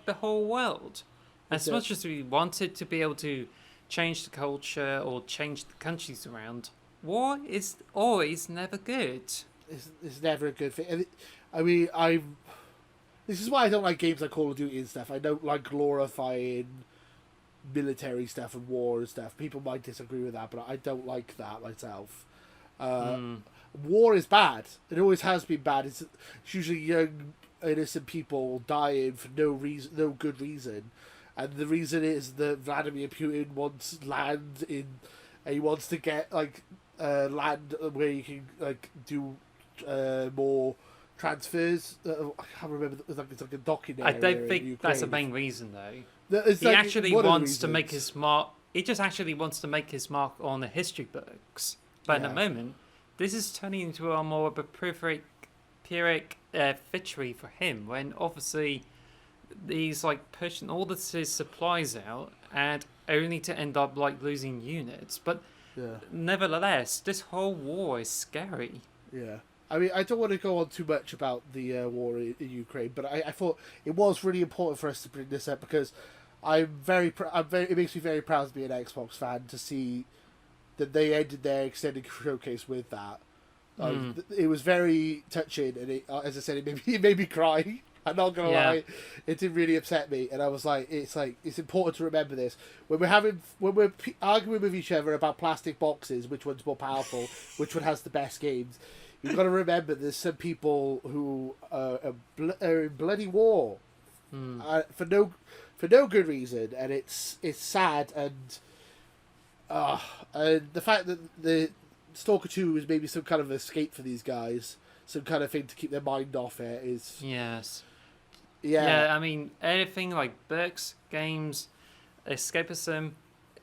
the whole world. As much as we wanted to be able to change the culture or change the countries around, war is always never good. It's never a good thing. This is why I don't like games like Call of Duty and stuff. I don't like glorifying military stuff and war and stuff. People might disagree with that, but I don't like that myself. War is bad. It always has been bad. It's usually young, innocent people dying for no reason, no good reason, and the reason is that Vladimir Putin wants land in, and he wants to get land where you can do more transfers. I can't remember. It's like a docking area. I don't think that's the main reason, though. He actually wants to make his mark. He just actually wants to make his mark on the history books. But at the moment, this is turning into a more of a pyrrhic victory for him. When obviously he's like pushing all of his supplies out, and only to end up like losing units. But nevertheless, this whole war is scary. Yeah. I mean, I don't want to go on too much about the war in Ukraine, but I thought it was really important for us to bring this up because it makes me very proud to be an Xbox fan to see that they ended their extended showcase with that. It was very touching, and as I said, it made me cry. I'm not gonna lie, it did really upset me, and I was like, it's important to remember this when we're arguing with each other about plastic boxes, which one's more powerful, which one has the best games. You've got to remember there's some people who are in bloody war for no good reason, and it's sad, and the fact that the Stalker 2 is maybe some kind of escape for these guys, some kind of thing to keep their mind off it is. Yes. Yeah. I mean, anything like books, games, escapism,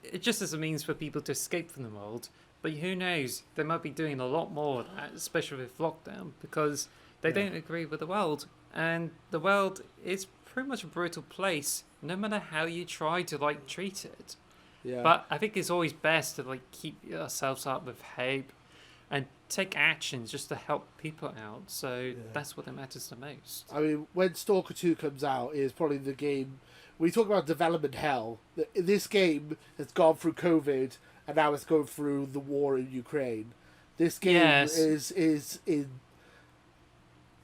it just as a means for people to escape from the world. But who knows? They might be doing a lot more of that, especially with lockdown, because they don't agree with the world. And the world is pretty much a brutal place, no matter how you try to like treat it. Yeah. But I think it's always best to like keep ourselves up with hope and take actions just to help people out. So that's what matters the most. I mean, when Stalker 2 comes out, is probably the game. We talk about development hell. This game has gone through COVID, and now it's going through the war in Ukraine. This game is in.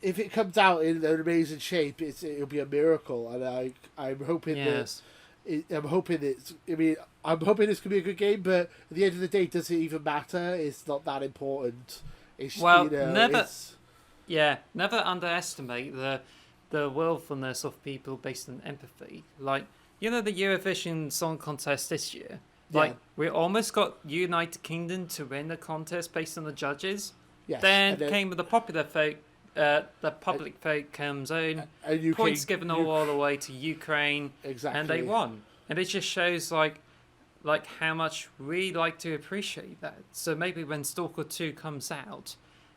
If it comes out in an amazing shape, it'll be a miracle, and I'm hoping that. I'm hoping it's. I mean, I'm hoping this could be a good game, but at the end of the day, does it even matter? It's not that important. It's, never underestimate the willfulness of people based on empathy. Like, the Eurovision Song Contest this year. Like, we almost got United Kingdom to win the contest based on the judges. Yes, then came with the popular vote. The public vote comes in. Points given all the way to Ukraine. Exactly. And they won. And it just shows like how much we like to appreciate that. So maybe when Stalker 2 comes out,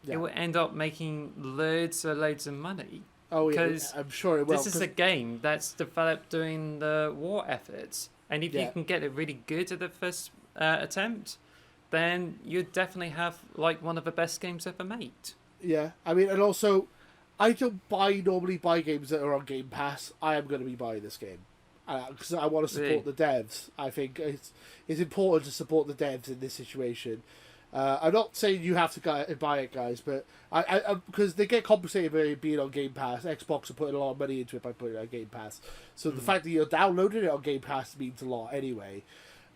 it will end up making loads of money. Oh, yeah, I'm sure it will. This is a game that's developed during the war efforts. And if you can get it really good at the first attempt, then you definitely have like one of the best games ever made. Yeah, I mean, and also, I don't normally buy games that are on Game Pass. I am going to be buying this game because I want to support the devs. I think it's important to support the devs in this situation. I'm not saying you have to buy it, guys, but because they get compensated by being on Game Pass. Xbox are putting a lot of money into it by putting it on Game Pass. So the fact that you're downloading it on Game Pass means a lot anyway.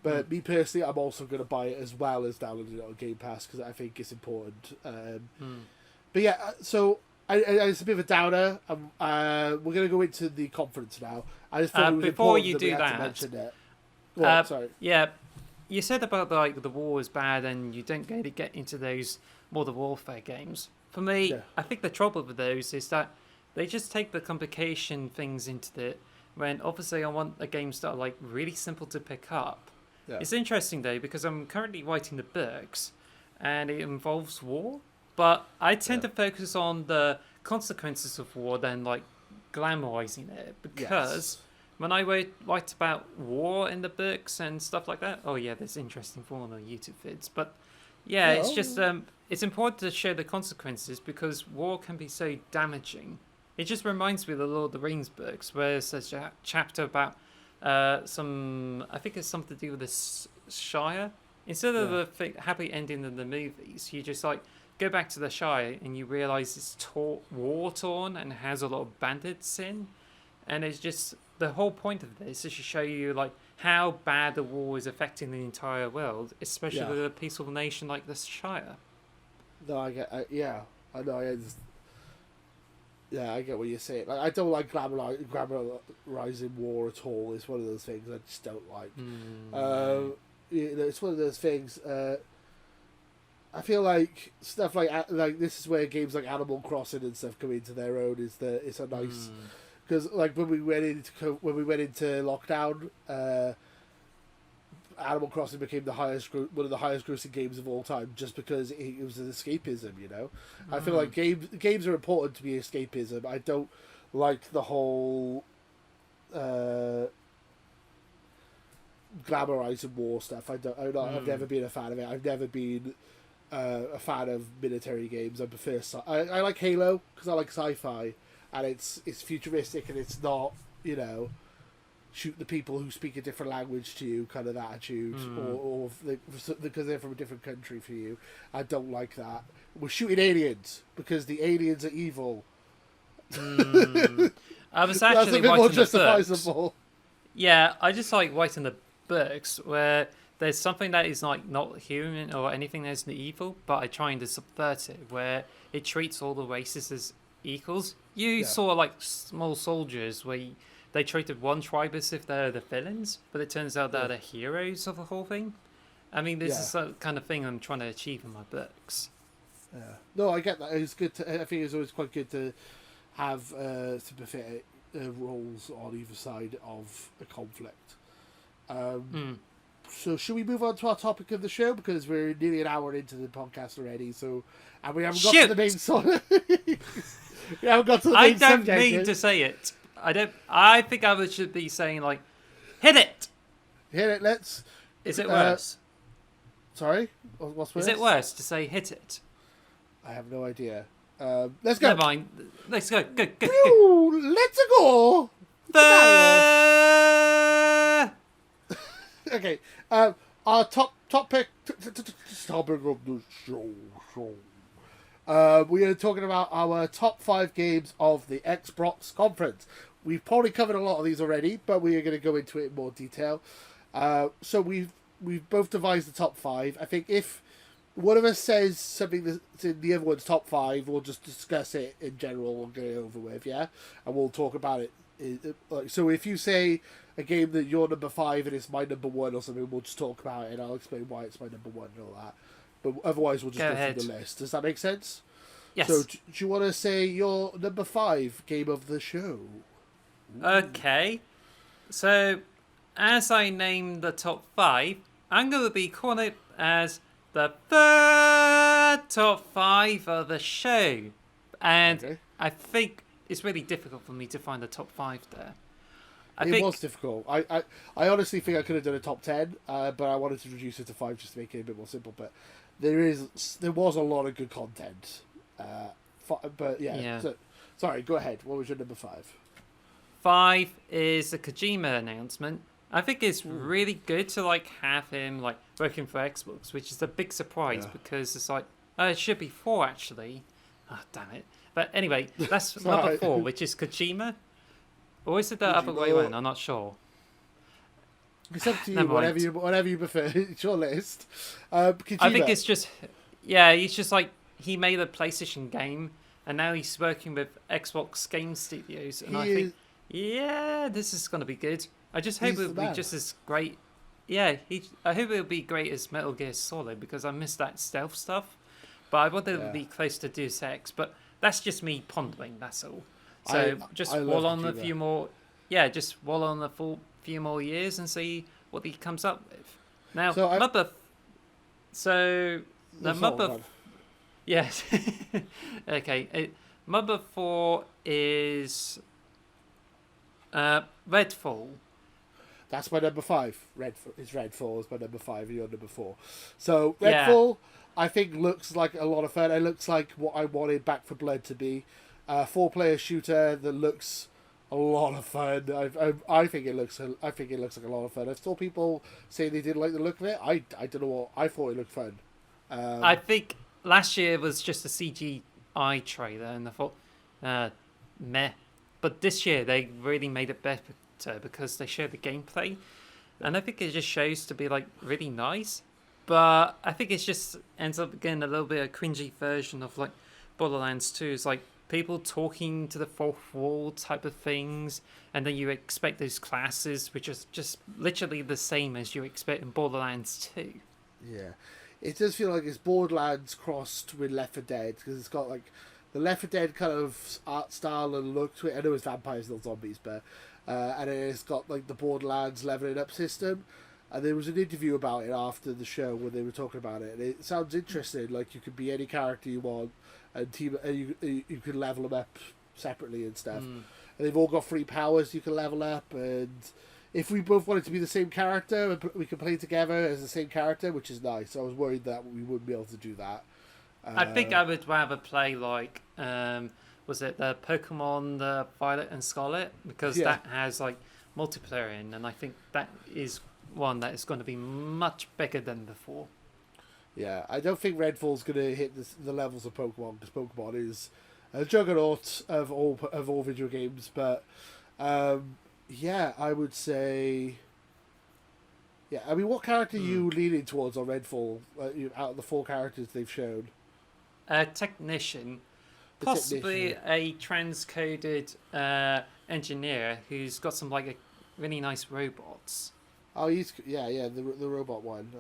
But me personally, I'm also going to buy it as well as downloading it on Game Pass because I think it's important. But yeah, so it's a bit of a downer. We're going to go into the conference now. I just thought it was before important you that do we had that, to mention it. Well, sorry. Yeah, you said about the war is bad and you don't really get into those Modern Warfare games. For me, I think the trouble with those is that they just take the complication things into it. When obviously I want a games that are like really simple to pick up. Yeah. It's interesting though because I'm currently writing the books, and it involves war. But I tend to focus on the consequences of war than like glamorizing it because when I write about war in the books and stuff like that, oh yeah, there's interesting form on YouTube vids. But yeah, it's just it's important to show the consequences because war can be so damaging. It just reminds me of the Lord of the Rings books where there's a chapter about I think it's something to do with the Shire. Instead of the happy ending of the movies, you just like go back to the Shire and you realise it's war torn and has a lot of bandits in, and it's just the whole point of this is to show you like how bad the war is affecting the entire world, especially a peaceful nation like the Shire. No, I get, I know, I get what you're saying. Like, I don't like glamorizing war at all. It's one of those things I just don't like. It's one of those things. I feel like stuff like this is where games like Animal Crossing and stuff come into their own. Is that it's a nice because like when we went into lockdown, Animal Crossing became one of the highest grossing games of all time just because it was an escapism. You know, I feel like games are important to be escapism. I don't like the whole glamorizing war stuff. I've never been a fan of it. I've never been a fan of military games. I prefer I like Halo because I like sci-fi and it's futuristic and it's not, you know, shoot the people who speak a different language to you kind of attitude or because they're from a different country for you. I don't like that. We're shooting aliens because the aliens are evil. I was actually writing the books. Yeah, I just like writing the books where there's something that is like not human or anything that's evil, but I try to subvert it where it treats all the races as equals. You saw like small soldiers where they treated one tribe as if they're the villains, but it turns out they're the heroes of the whole thing. I mean, this is the kind of thing I'm trying to achieve in my books. Yeah. No, I get that. It's good I think it's always quite good to have sympathetic roles on either side of a conflict. So should we move on to our topic of the show because we're nearly an hour into the podcast already? So and we haven't got to the main song. We haven't got to the main subject. I don't mean to say it. I think I should be saying like, hit it. Hit it. Let's. Is it worse? Sorry, what's worse? Is it worse to say hit it? I have no idea. Let's go. Never mind. Let's go. Go. Let's go. Okay. Our top pick. Topic of the show. We are talking about our top 5 games of the Xbox conference. We've probably covered a lot of these already, but we are going to go into it in more detail. So we've both devised the top 5. I think if one of us says something that's in the other one's top 5, we'll just discuss it in general and get it over with, yeah? And we'll talk about it. So if you say a game that you're number 5 and it's my number 1 or something, we'll just talk about it and I'll explain why it's my number 1 and all that. But otherwise, we'll just go through the list. Does that make sense? Yes. So, do you want to say your number 5 game of the show? Ooh. Okay. So, as I name the top 5, I'm going to be calling it as the third top 5 of the show. And I think it's really difficult for me to find the top 5 there. It was difficult. I honestly think I could have done a top 10, but I wanted to reduce it to 5 just to make it a bit more simple. But there was a lot of good content. But yeah. So, sorry, go ahead. What was your number 5? 5 is the Kojima announcement, I think it's really good to like have him like working for Xbox, which is a big surprise because it's like it should be 4 actually. Oh damn it! But anyway, that's number Sorry. 4, which is Kojima. Or is it the other Kojima. way around? I'm not sure. It's up to you. Never mind. Whatever you prefer. It's your list. Kojima. I think it's just he's just like he made a PlayStation game, and now he's working with Xbox Game Studios, and I think this is gonna be good. I just hope it'll be just as great. Yeah, I hope it'll be great as Metal Gear Solid because I miss that stealth stuff. But I want it to be close to Deus Ex. But that's just me pondering. That's all. So just wall on a few more. Yeah, just wall on a few more years and see what he comes up with. Now, yes. Okay. Number 4 is Redfall. That's my number 5. Redfall is my number 5, and you're number 4. So Redfall, I think looks like a lot of fun. It looks like what I wanted Back 4 Blood to be, a 4-player shooter that looks a lot of fun. I think it looks like a lot of fun. I've saw people say they didn't like the look of it. I don't know what I thought it looked fun. I think last year was just a CGI trailer, and I thought, meh. But this year they really made it better because they showed the gameplay, and I think it just shows to be like really nice. But I think it just ends up getting a little bit of cringy version of like Borderlands 2. It's like people talking to the fourth wall type of things, and then you expect those classes, which is just literally the same as you expect in Borderlands 2. Yeah, it does feel like it's Borderlands crossed with Left 4 Dead because it's got like the Left 4 Dead kind of art style and look to it. I know it's vampires, not zombies, but and it's got like the Borderlands leveling up system. And there was an interview about it after the show where they were talking about it, and it sounds interesting. Like you could be any character you want, and you can level them up separately and stuff. And they've all got free powers you can level up. And if we both wanted to be the same character, we can play together as the same character, which is nice. I was worried that we wouldn't be able to do that. I think I would rather play like was it the Pokemon the Violet and Scarlet, because that has like multiplayer in, and I think that is one that is going to be much bigger than before. Yeah, I don't think Redfall's going to hit the levels of Pokemon, because Pokemon is a juggernaut of all video games. But yeah, I would say, yeah. I mean, what character are you leaning towards on Redfall out of the 4 characters they've shown? A technician, possibly a transcoded engineer who's got some like really nice robots. Oh, the robot one.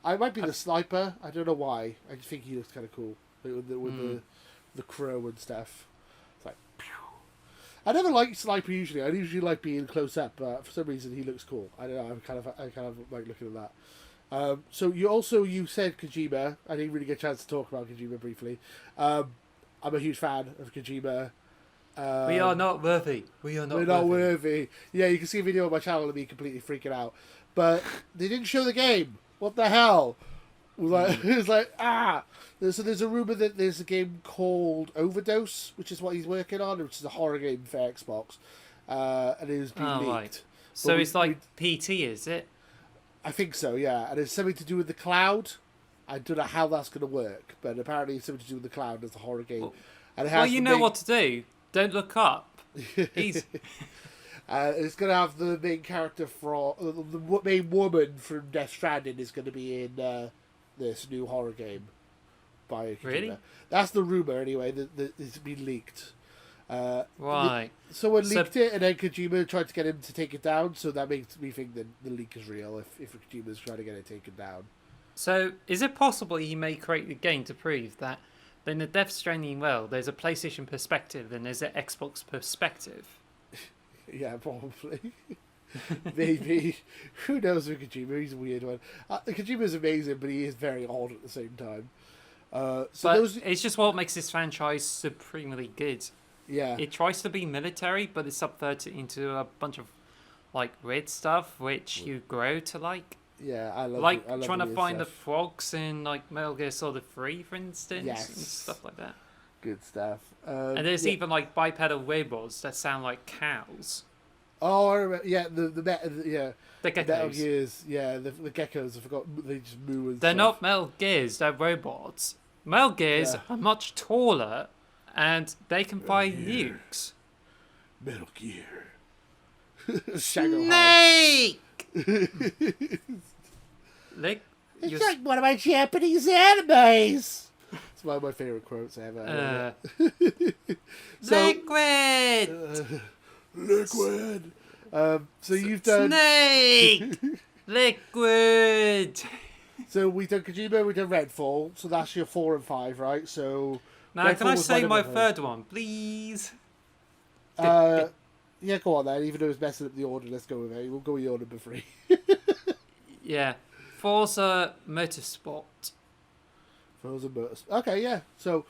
I might be the sniper. I don't know why. I just think he looks kind of cool with the crow and stuff. It's like, pew. I never like sniper usually. I usually like being close up, but for some reason he looks cool. I don't know. I kind of like looking at that. So you said Kojima. I didn't really get a chance to talk about Kojima briefly. I'm a huge fan of Kojima. We are not worthy. We're not worthy. Yeah, you can see a video on my channel of me completely freaking out. But they didn't show the game. What the hell? It was like, So there's a rumor that there's a game called Overdose, which is what he's working on, which is a horror game for Xbox. And it was being leaked. Right. So it's like PT, is it? I think so, yeah. And it's something to do with the cloud. I don't know how that's going to work, but apparently it's something to do with the cloud as a horror game. And it has you know what to do. Don't look up. It's going to have the main character from the main woman from Death Stranding is going to be in this new horror game by Kojima. Really? That's the rumor anyway. That it's been leaked. Right. Someone leaked it, and then Kojima tried to get him to take it down. So that makes me think that the leak is real. If Kojima's trying to get it taken down. So is it possible he may create the game to prove that? In the Death Stranding world, there's a PlayStation perspective and there's an Xbox perspective. Yeah, probably. Maybe. Who knows with Kojima? He's a weird one. Kojima's amazing, but he is very odd at the same time. It's just what makes this franchise supremely good. Yeah. It tries to be military, but it's subverted into a bunch of like weird stuff, which you grow to like. Yeah, I love like I love trying to find stuff. the frogs in like Metal Gear Solid 3, for instance, Yes. and stuff like that. Good stuff. And there's even like bipedal robots that sound like cows. Oh, I remember. Yeah, yeah, The Metal geckos. Gears. Yeah, the geckos. I forgot they just moo and They're stuff. not Metal Gears, they're robots. Metal Gears Yeah, are much taller and they can Metal fire Gear. nukes. Metal Gear. Shanghai. Snake! Lick It's your like one of my Japanese animes. It's one of my favorite quotes ever. So, liquid! liquid. So you've done. Snake! Liquid! So we've done Kojima, we've done Redfall. So that's your 4 and 5, right? So. Now, can I Redfall was say one of my them. third one, please? Yeah, go on then. Even though it's messing up the order, let's go with it. We'll go with your number 3. Yeah. Forza Motorsport. Frozen Motors. Okay, yeah. So,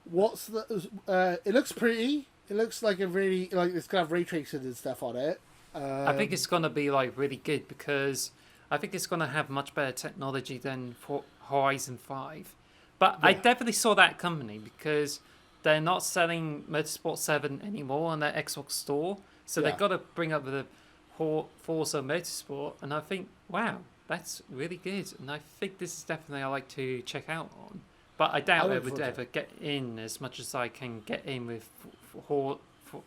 what's the? It looks pretty. It looks like a really like it's got ray tracing and stuff on it. I think it's gonna be like really good because I think it's gonna have much better technology than for Horizon 5. But I Yeah. definitely saw that company because they're not selling Motorsport 7 anymore on their Xbox store, so Yeah. they've got to bring up the Forza Motorsport, and I think wow, that's really good, and I think this is definitely I like to check out on. But I doubt I look would forward to ever get in as much as I can get in with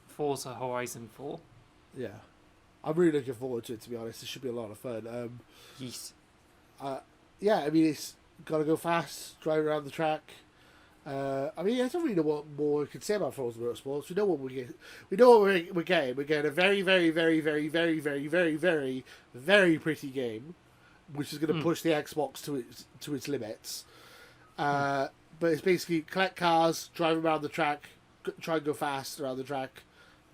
Forza Horizon 4. Yeah, I'm really looking forward to it. To be honest, it should be a lot of fun. Yes. Yeah, I mean it's got to go fast, drive around the track. I mean, I don't really know what more we can say about Frozen Motorsports. We know what we get. We know what we're getting. We're getting a very, very, very, very, very, very, very, very, very pretty game, which is going to push the Xbox to its limits. But it's basically collect cars, drive around the track, try and go fast around the track.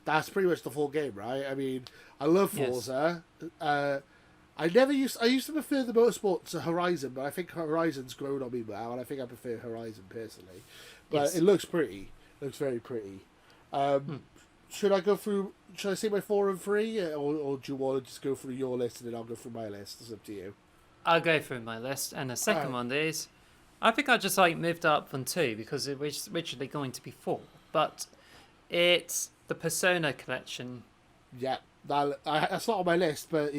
That's pretty much the full game, right? I mean, I love Forza. I used to prefer the Motorsport to Horizon, but I think Horizon's grown on me now, and I think I prefer Horizon personally. But it looks pretty. It looks very pretty. Should I go through? Should I say my 4 and 3, or do you want to just go through your list and then I'll go through my list? It's up to you. I'll go through my list, and the second one is, I think I just like moved up from 2 because it was originally going to be 4, but it's the Persona collection. Yeah, that's not on my list, but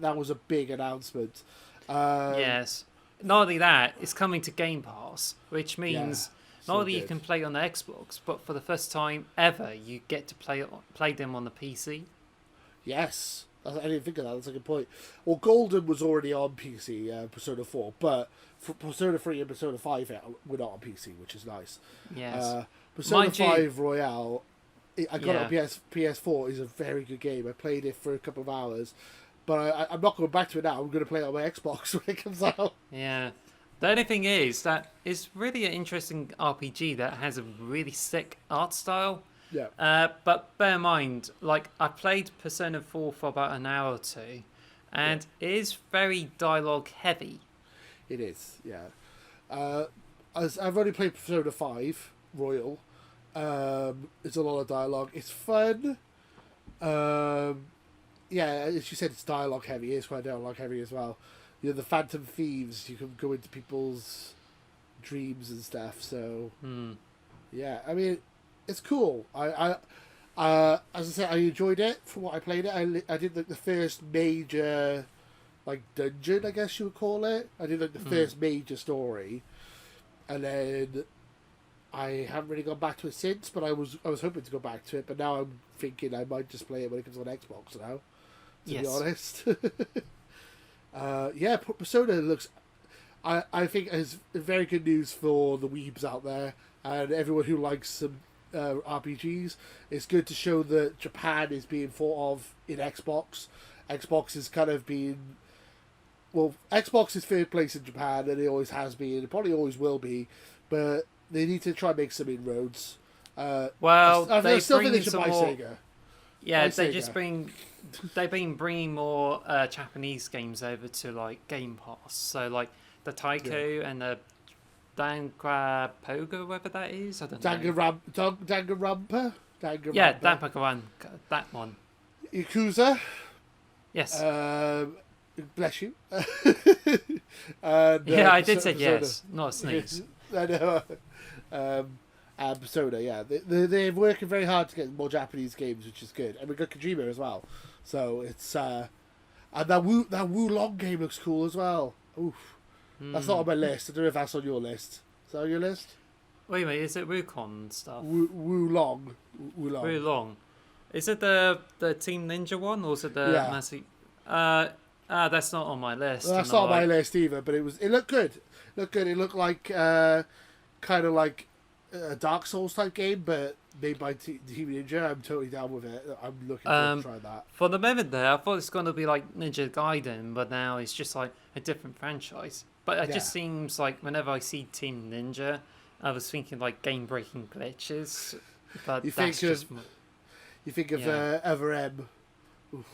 that was a big announcement. Yes. Not only that, it's coming to Game Pass, which means not only you good. can play on the Xbox, but for the first time ever, you get to play them on the PC. Yes, I didn't think of that. That's a good point. Well, Golden was already on PC, Persona 4, but for Persona 3 and Persona 5 were not on PC, which is nice. Yes. Persona Mind you- 5 Royale, I got it Yeah. on PS4, is a very good game. I played it for a couple of hours, but I'm not going back to it now. I'm going to play it on my Xbox when it comes out. Yeah. The only thing is that it's really an interesting RPG that has a really sick art style. Yeah. But bear in mind, like I played Persona 4 for about an hour or two, and it is very dialogue heavy. It is, yeah. I've only played Persona 5 Royal. It's a lot of dialogue. It's fun. Yeah, as you said, it's dialogue heavy. It's quite dialogue heavy as well. You know, the Phantom Thieves, you can go into people's dreams and stuff. So, yeah, I mean, it's cool. As I said, I enjoyed it from what I played it. I did like the first major, like dungeon, I guess you would call it. I did like the first major story, and then I haven't really gone back to it since. But I was hoping to go back to it, but now I'm thinking I might just play it when it comes on Xbox now. To be honest, yeah, Persona looks. I think is very good news for the weebs out there and everyone who likes some RPGs. It's good to show that Japan is being thought of in Xbox. Xbox is kind of being. Well, Xbox is third place in Japan, and it always has been. It probably always will be, but they need to try and make some inroads. Well, I still think they bring should some buy more. Sega. Yeah, Buy they Sega. they've been bringing more Japanese games over to like Game Pass. So like the Taiko and the Dangra Pogo, whatever that is. I don't know. Danganronpa? Yeah, Danganronpa, that one. Yakuza. Yes. Bless you. And, yeah, I did say Persona. yes, not a sneeze. I know. Persona, yeah. They're working very hard to get more Japanese games, which is good. And we got Kojima as well. So it's... and that Wu Long game looks cool as well. Oof. That's not on my list. I don't know if that's on your list. Is that on your list? Wait, is it Wukong stuff? Wu Long. Wu Long. Is it the Team Ninja one, or is it the Massey? That's not on my list. Well, that's not on my list either, but it looked good. It looked like kind of like a Dark Souls type game, but made by Team Ninja. I'm totally down with it. I'm looking forward to try that. For the moment there, I thought it's going to be like Ninja Gaiden, but now it's just like a different franchise. But it just seems like whenever I see Team Ninja, I was thinking like game-breaking glitches. But you think of Ever M. Oof.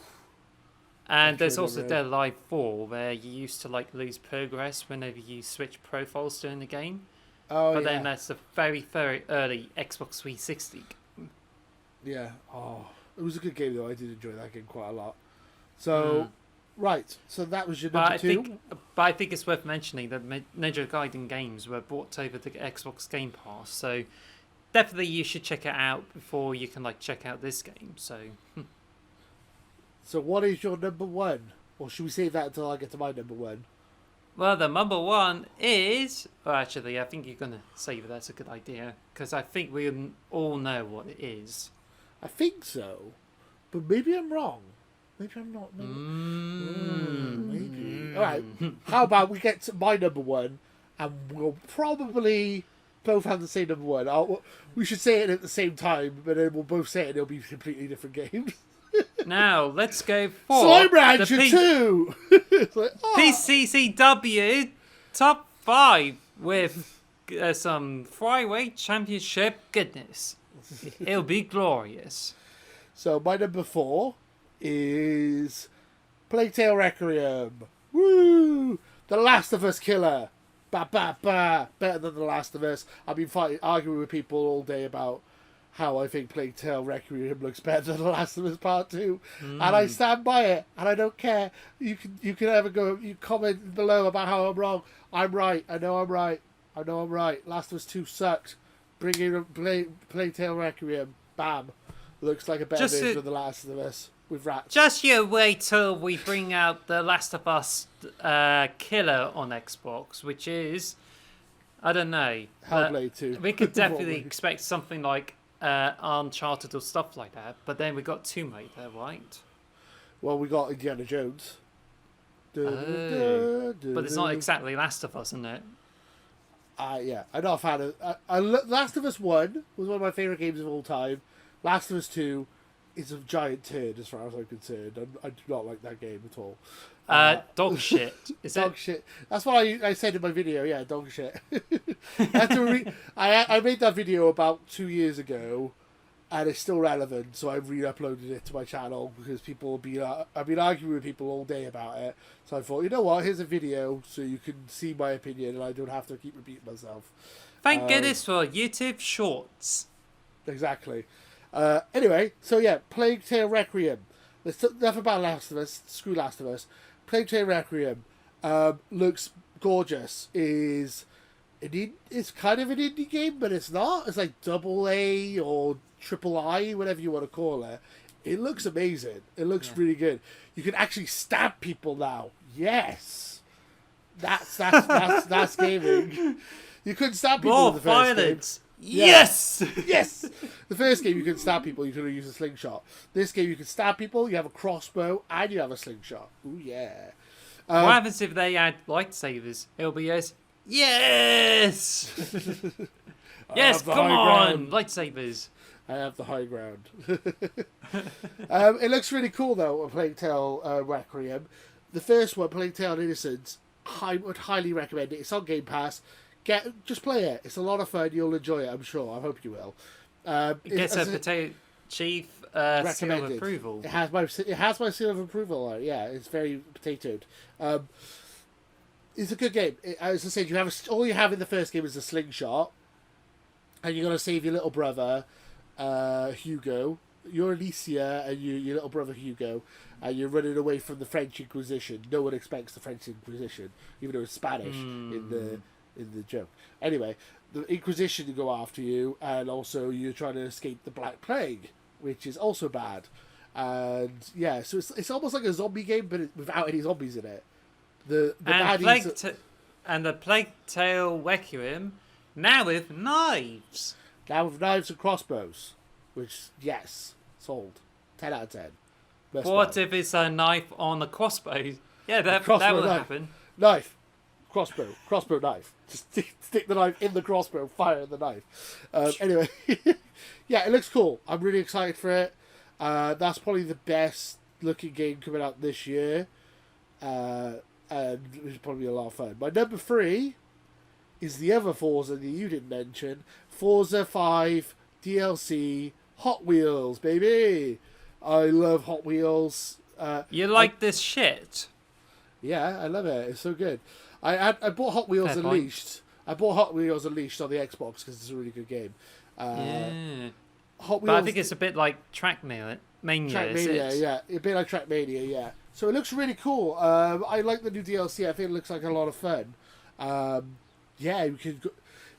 And there's also Dead Alive 4, where you used to like lose progress whenever you switch profiles during the game. But then that's a very, very early Xbox 360 game. Yeah. Oh, it was a good game though. I did enjoy that game quite a lot. So, right. So that was your number two. But I think it's worth mentioning that Ninja Gaiden games were brought over to Xbox Game Pass. So definitely you should check it out before you can like check out this game. So what is your number one? Or should we save that until I get to my number one? Well, the number one is... Well, actually, I think you're going to say that's a good idea. Because I think we all know what it is. I think so. But maybe I'm wrong. Maybe I'm not. Maybe. All right. How about we get to my number one, and we'll probably both have the same number one. We should say it at the same time, but then we'll both say it and it'll be completely different games. Now, let's go for Slime Rancher 2! Like, PCCW Top 5 with some Flyweight Championship goodness. It'll be glorious. So, my number 4 is Plague Tale Requiem. Woo! The Last of Us killer. Ba ba ba. Better than The Last of Us. I've been arguing with people all day about how I think Plague Tale Requiem looks better than The Last of Us Part 2. And I stand by it, and I don't care. You can ever go, you comment below about how I'm wrong. I'm right. I know I'm right. Last of Us 2 sucked. Bring in Plague Tale Requiem. Bam. Looks like a better version of The Last of Us with rats. Just you wait till we bring out The Last of Us killer on Xbox, which is, I don't know. Hellblade 2. We could definitely expect something like Uncharted or stuff like that, but then we got Tomb Raider, right? Well, we got Indiana Jones. But it's not exactly Last of Us, isn't it? Yeah, I'm not a fan of... Last of Us 1 was one of my favourite games of all time. Last of Us 2 is a giant turd as far as I'm concerned. I do not like that game at all. Dog shit. Is dog shit. That's what I said in my video. Yeah, dog shit. I made that video about 2 years ago, and it's still relevant. So I re-uploaded it to my channel because I've been arguing with people all day about it. So I thought, you know what? Here's a video so you can see my opinion, and I don't have to keep repeating myself. Thank goodness for YouTube Shorts. Exactly. Anyway, so yeah, Plague Tale Requiem. There's enough about Last of Us. Screw Last of Us. Plague Tale Requiem looks gorgeous. It's kind of an indie game, but it's not. It's like AA or III, whatever you want to call it. It looks amazing. It looks really good. You can actually stab people now. Yes, that's gaming. You couldn't stab people in the first violence. game. Yes! Yes! The first game you couldn't stab people, you could use a slingshot. This game you can stab people, you have a crossbow, and you have a slingshot. Ooh, yeah. What happens if they add lightsabers? It'll be yes! Yes! Yes, come on! Lightsabers! I have the high ground. It looks really cool, though, Plague Tale Requiem. The first one, Plague Tale Innocence, I would highly recommend it. It's on Game Pass. Just play it. It's a lot of fun. You'll enjoy it, I'm sure. I hope you will. It gets a Potato Chief seal of approval. It has my seal of approval on it. Yeah, it's very potatoed. It's a good game. As I said, all you have in the first game is a slingshot, and you're gonna save your little brother, Hugo. You're Alicia, and your little brother Hugo, and you're running away from the French Inquisition. No one expects the French Inquisition, even though it's Spanish in the joke. Anyway, the Inquisition go after you, and also you're trying to escape the Black Plague, which is also bad. And yeah, so it's almost like a zombie game, but without any zombies in it. The And baddies and the Plague Tale Requiem now with knives. now with knives and crossbows, which yes, sold 10 out of 10. Best What buy. if it's a knife on a crossbow? Yeah, that Crossbow will knife. happen. Knife, crossbow knife. Just stick the knife in the crossbow, fire the knife. Anyway, yeah, it looks cool. I'm really excited for it. That's probably the best looking game coming out this year, and it's probably a lot of fun. My number 3 is the other Forza that you didn't mention, Forza 5 DLC Hot Wheels, baby. I love Hot Wheels. You like this shit? Yeah, I love it. It's so good. I bought Hot Wheels Fair point. Unleashed. I bought Hot Wheels Unleashed on the Xbox because it's a really good game. Yeah. Hot Wheels. But I think it's a bit like Trackmania. Trackmania, yeah, a bit like Trackmania, yeah. So it looks really cool. I like the new DLC. I think it looks like a lot of fun. Yeah,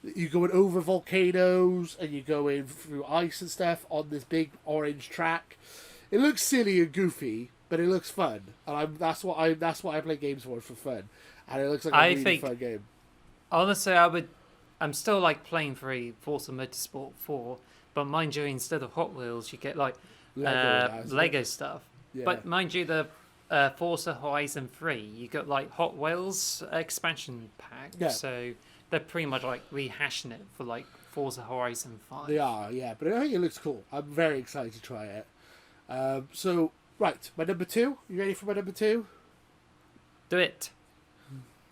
you going over volcanoes and you're going through ice and stuff on this big orange track. It looks silly and goofy, but it looks fun, and that's what I play games for fun. And it looks like a really fun game. Honestly, I'm still like playing through Forza Motorsport 4, but mind you, instead of Hot Wheels, you get like Lego stuff. Yeah. But mind you, the Forza Horizon 3, you got like Hot Wheels expansion pack. Yeah. So they're pretty much like rehashing it for like Forza Horizon 5. They are, yeah, but I think it looks cool. I'm very excited to try it. So, right, my number 2. You ready for my number 2? Do it.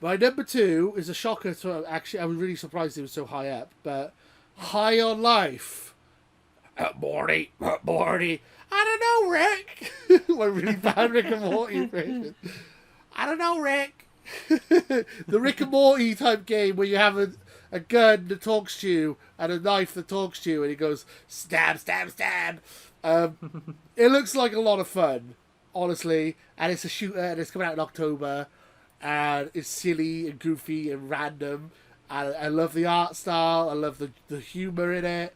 My number 2 is a shocker. Actually, I was really surprised it was so high up. But High on Life. Morty. I don't know, Rick. My really bad Rick and Morty impression. I don't know, Rick. The Rick and Morty type game where you have a gun that talks to you and a knife that talks to you, and it goes stab, stab, stab. It looks like a lot of fun, honestly, and it's a shooter, and it's coming out in October, and it's silly and goofy and random, and I love the art style, I love the humour in it,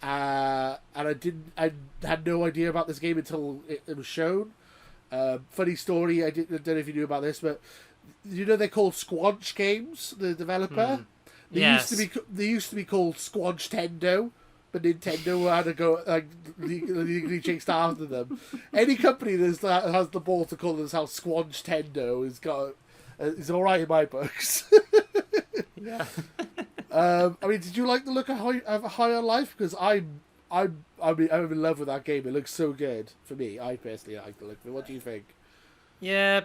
and I had no idea about this game until it was shown. Funny story, I don't know if you knew about this, but you know they're called Squanch Games, the developer. They used to be called Squanch Tendo. But Nintendo had to go legally chased after them. Any company that has the ball to call themselves Squanch Tendo is all right in my books. Yeah. I mean, did you like the look of High on Life? Because I'm in love with that game. It looks so good for me. I personally like the look of it. What do you think? Yeah,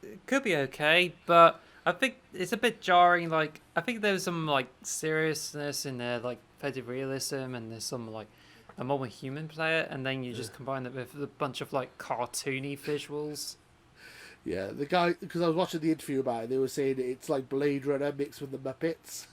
it could be okay, but I think it's a bit jarring. Like, I think there's some like seriousness in there, like realism, and there's some like a more human player, and then you just combine it with a bunch of like cartoony visuals. Yeah, the guy, because I was watching the interview about it, they were saying it's like Blade Runner mixed with the Muppets.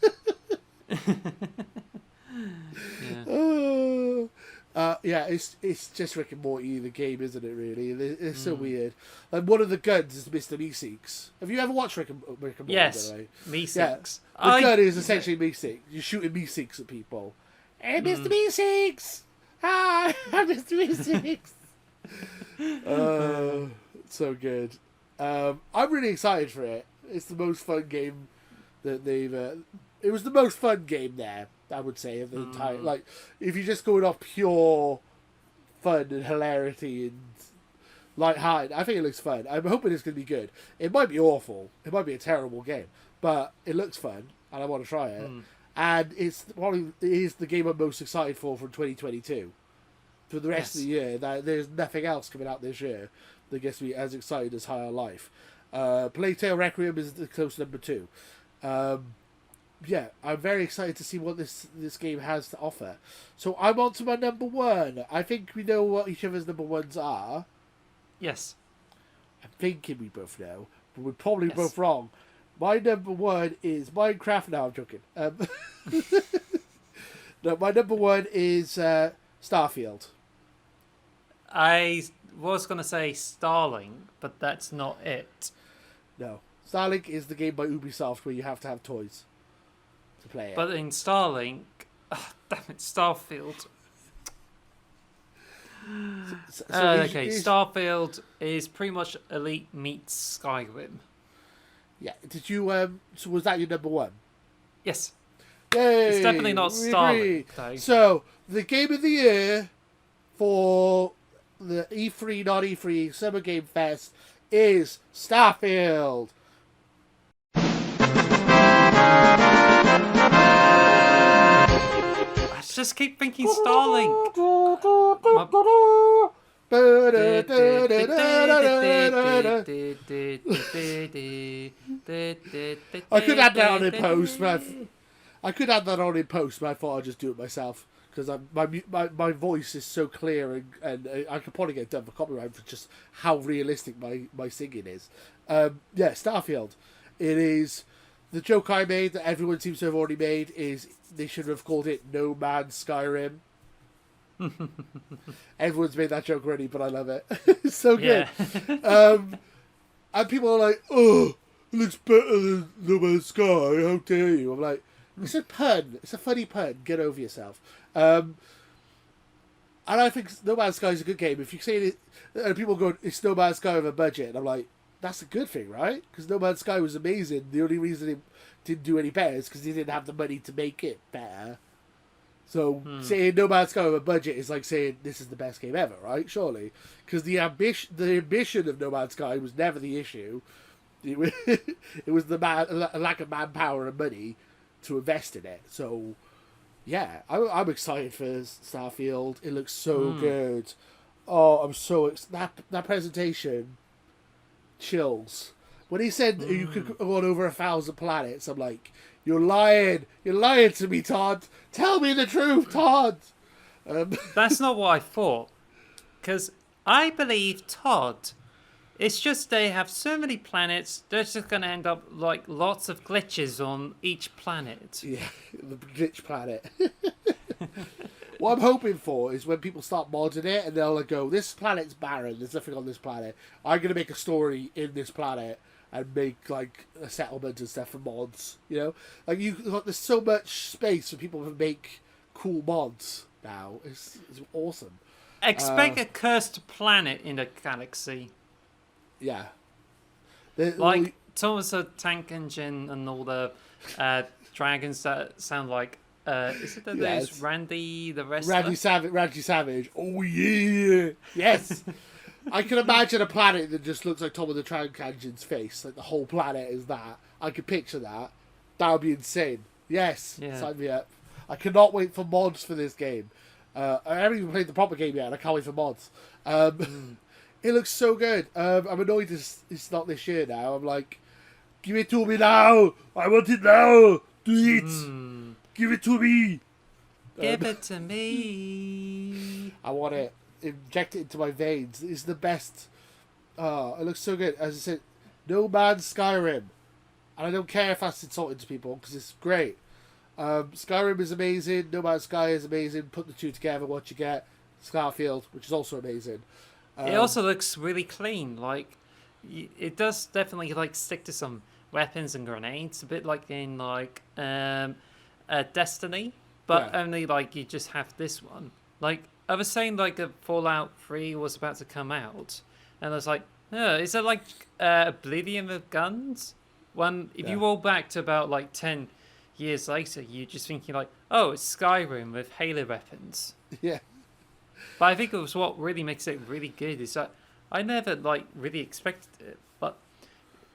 Yeah, it's just Rick and Morty, the game, isn't it? Really, it's so weird. Like one of the guns is Mr. Meeseeks. Have you ever watched Rick and Morty? Yes, by the way? Meeseeks. Yeah, the gun is essentially Meeseeks. You're shooting Meeseeks at people. Hey, Mr. Meeseeks! Hi, I'm Mr. Meeseeks. So good. I'm really excited for it. It's the most fun game that they've. It was the most fun game there, I would say, of the entire. Like, if you're just going off pure fun and hilarity and light-hearted, I think it looks fun. I'm hoping it's going to be good. It might be awful. It might be a terrible game, but it looks fun, and I want to try it. And it is the game I'm most excited for from 2022. For the rest of the year, there's nothing else coming out this year that gets me as excited as High on Life. Plague Tale Requiem is the close number 2. Yeah, I'm very excited to see what this game has to offer. So I'm on to my number 1. I think we know what each other's number 1s are. Yes. I'm thinking we both know, but we're probably both wrong. My number 1 is Minecraft. No, I'm joking. No, my number 1 is Starfield. I was going to say Starlink, but that's not it. No. Starlink is the game by Ubisoft where you have to have toys. to play it. But in Starlink, damn it, Starfield. Okay, Starfield is pretty much Elite meets Skyrim. Yeah. Did you? So was that your number one? Yes. Yay! It's definitely not We Starlink, agree. though. So the game of the year for the E3, not E3 Summer Game Fest is Starfield. I just keep thinking Starlink. I could add that on in post, but I thought I'd just do it myself because my voice is so clear and I could probably get done for copyright for just how realistic my singing is. Yeah, Starfield. It is the joke I made that everyone seems to have already made is they should have called it No Man's Skyrim. Everyone's made that joke already, but I love it. It's so good. Yeah. And people are like, "Oh, it looks better than No Man's Sky. How dare you?" I'm like, it's a pun. It's a funny pun. Get over yourself. And I think No Man's Sky is a good game. If you say it, and people go, "It's No Man's Sky with a budget," and I'm like, that's a good thing, right? Because No Man's Sky was amazing. The only reason it didn't do any better is because they didn't have the money to make it better. So saying No Man's Sky with a budget is like saying this is the best game ever, right? Surely, because the ambition of No Man's Sky was never the issue. It was the lack of manpower and money to invest in it. So, yeah, I'm excited for Starfield. It looks so good. Oh, I'm so that presentation. Chills. When he said you could go on over 1,000 planets, I'm like, you're lying. You're lying to me, Todd. Tell me the truth, Todd. That's not what I thought. Because I believe Todd. It's just they have so many planets, there's just going to end up like lots of glitches on each planet. Yeah, the glitch planet. What I'm hoping for is when people start modding it and they'll like go, this planet's barren, there's nothing on this planet. I'm going to make a story in this planet and make like a settlement and stuff for mods. You know? Like there's so much space for people to make cool mods now. It's awesome. Expect a cursed planet in the galaxy. Yeah. Thomas the Tank Engine and all the dragons that sound like is it those Randy the wrestler? Randy Savage. Oh yeah. Yes. I can imagine a planet that just looks like Tom of the Tank Engine's face. Like the whole planet is that. I could picture that. That would be insane. Yes. Yeah. Sign me up. I cannot wait for mods for this game. I haven't even played the proper game yet and I can't wait for mods. It looks so good. I'm annoyed it's not this year now. I'm like, give it to me now. I want it now. Do it. Give it to me. Give it to me. I want it. Inject it into my veins. It's the best. It looks so good. As I said, No Man's Skyrim. And I don't care if that's insulting to people because it's great. Skyrim is amazing. No Man's Sky is amazing. Put the two together, what you get. Starfield, which is also amazing. It also looks really clean. Like, it does definitely like stick to some weapons and grenades, a bit like in like Destiny, but only like you just have this one. Like I was saying, like a Fallout 3 was about to come out, and I was like, oh, is it like Oblivion of guns? If you roll back to about like 10 years later, you're just thinking like, oh, it's Skyrim with Halo weapons. Yeah. But I think it was what really makes it really good is that I never like really expected it. But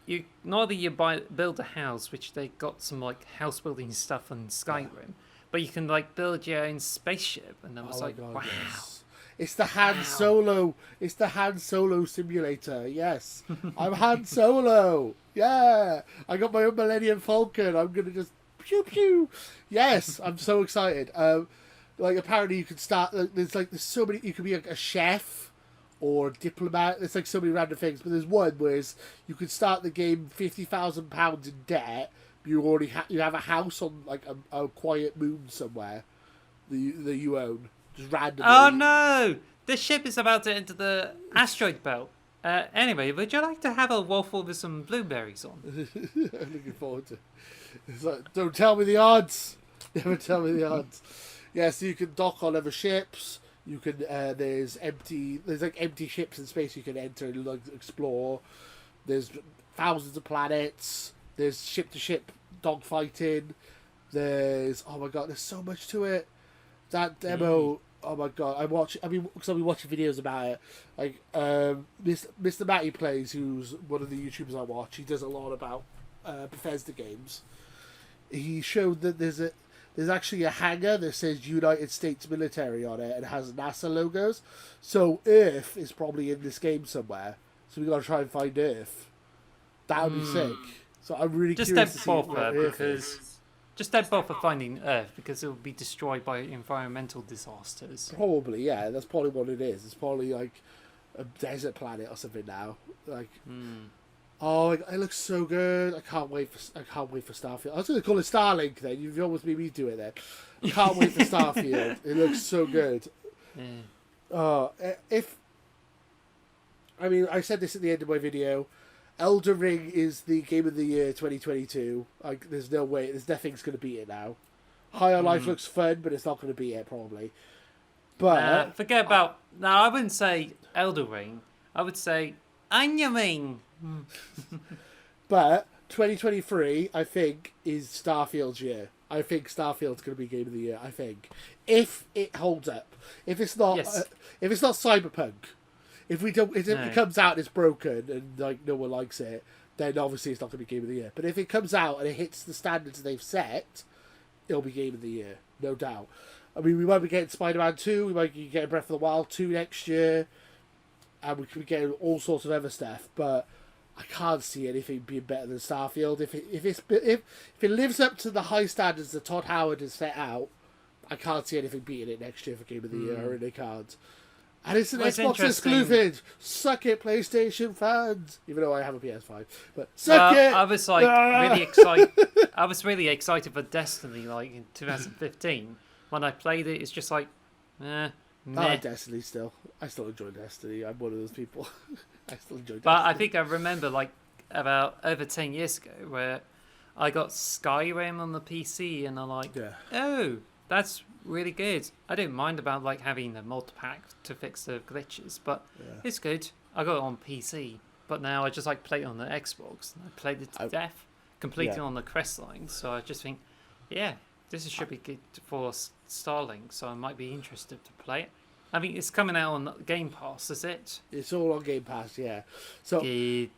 you build a house, which they got some like house building stuff on Skyrim, but you can like build your own spaceship, and I was wow. Yes. It's the Han Solo. It's the Han Solo simulator. Yes, I'm Han Solo. Yeah, I got my own Millennium Falcon. I'm gonna just pew pew. Yes, I'm so excited. Like apparently you could start. There's so many. You could be a chef or a diplomat. There's like so many random things. But there's one where you could start the game £50,000 in debt. You already you have a house on like a quiet moon somewhere that you own just randomly. Oh no! This ship is about to enter the asteroid belt. Anyway, would you like to have a waffle with some blueberries on? I'm looking forward to it. It's like, don't tell me the odds. Never tell me the odds. Yeah, so you can dock on other ships. You can there's like empty ships in space you can enter and like explore. There's thousands of planets. There's ship to ship dogfighting. There's oh my god, there's so much to it. That demo, oh my god, I've been watching videos about it. Like Mr. Matty Plays, who's one of the YouTubers I watch. He does a lot about Bethesda games. He showed that there's actually a hangar that says United States Military on it and has NASA logos. So Earth is probably in this game somewhere. So we got to try and find Earth. That would be sick. So I'm really Just curious don't to see what bother Earth is. because just don't bother finding Earth because it will be destroyed by environmental disasters. Probably, yeah. That's probably what it is. It's probably like a desert planet or something now. Like, oh, it looks so good. I can't wait for Starfield. I was going to call it Starlink then. You've almost made me do it then. I can't wait for Starfield. It looks so good. I said this at the end of my video. Elden Ring is the game of the year 2022. Like, there's no way. There's nothing's going to beat it now. High on Life looks fun, but it's not going to beat it probably. But forget about. No, I wouldn't say Elden Ring. I would say Onion Ring. But 2023, I think, is Starfield's year. I think Starfield's going to be game of the year. I think if it holds up, if it's not Cyberpunk, if it comes out and it's broken and like no one likes it, then obviously it's not going to be game of the year. But if it comes out and it hits the standards they've set, it'll be game of the year, no doubt. I mean, we might be getting Spider-Man 2, we might be getting Breath of the Wild 2 next year, and we could be getting all sorts of other stuff, but I can't see anything being better than Starfield. If it lives up to the high standards that Todd Howard has set out, I can't see anything beating it next year for Game of the Year. I really can't. And it's an Xbox exclusive. Suck it, PlayStation fans. Even though I have a PS5, but suck it. I was like really excited. I was really excited for Destiny, like in 2015. When I played it, it's just like, I like Destiny still. I still enjoy Destiny. I'm one of those people. I still enjoy Destiny. But I think I remember like about over 10 years ago where I got Skyrim on the PC and I'm like, oh, that's really good. I don't mind about like having the mod pack to fix the glitches, but it's good. I got it on PC, but now I just like play it on the Xbox. I played it to death, completed on the quest line. So I just think, this should be good for Starlink. So I might be interested to play it. I mean, it's coming out on Game Pass, is it? It's all on Game Pass, yeah. So good.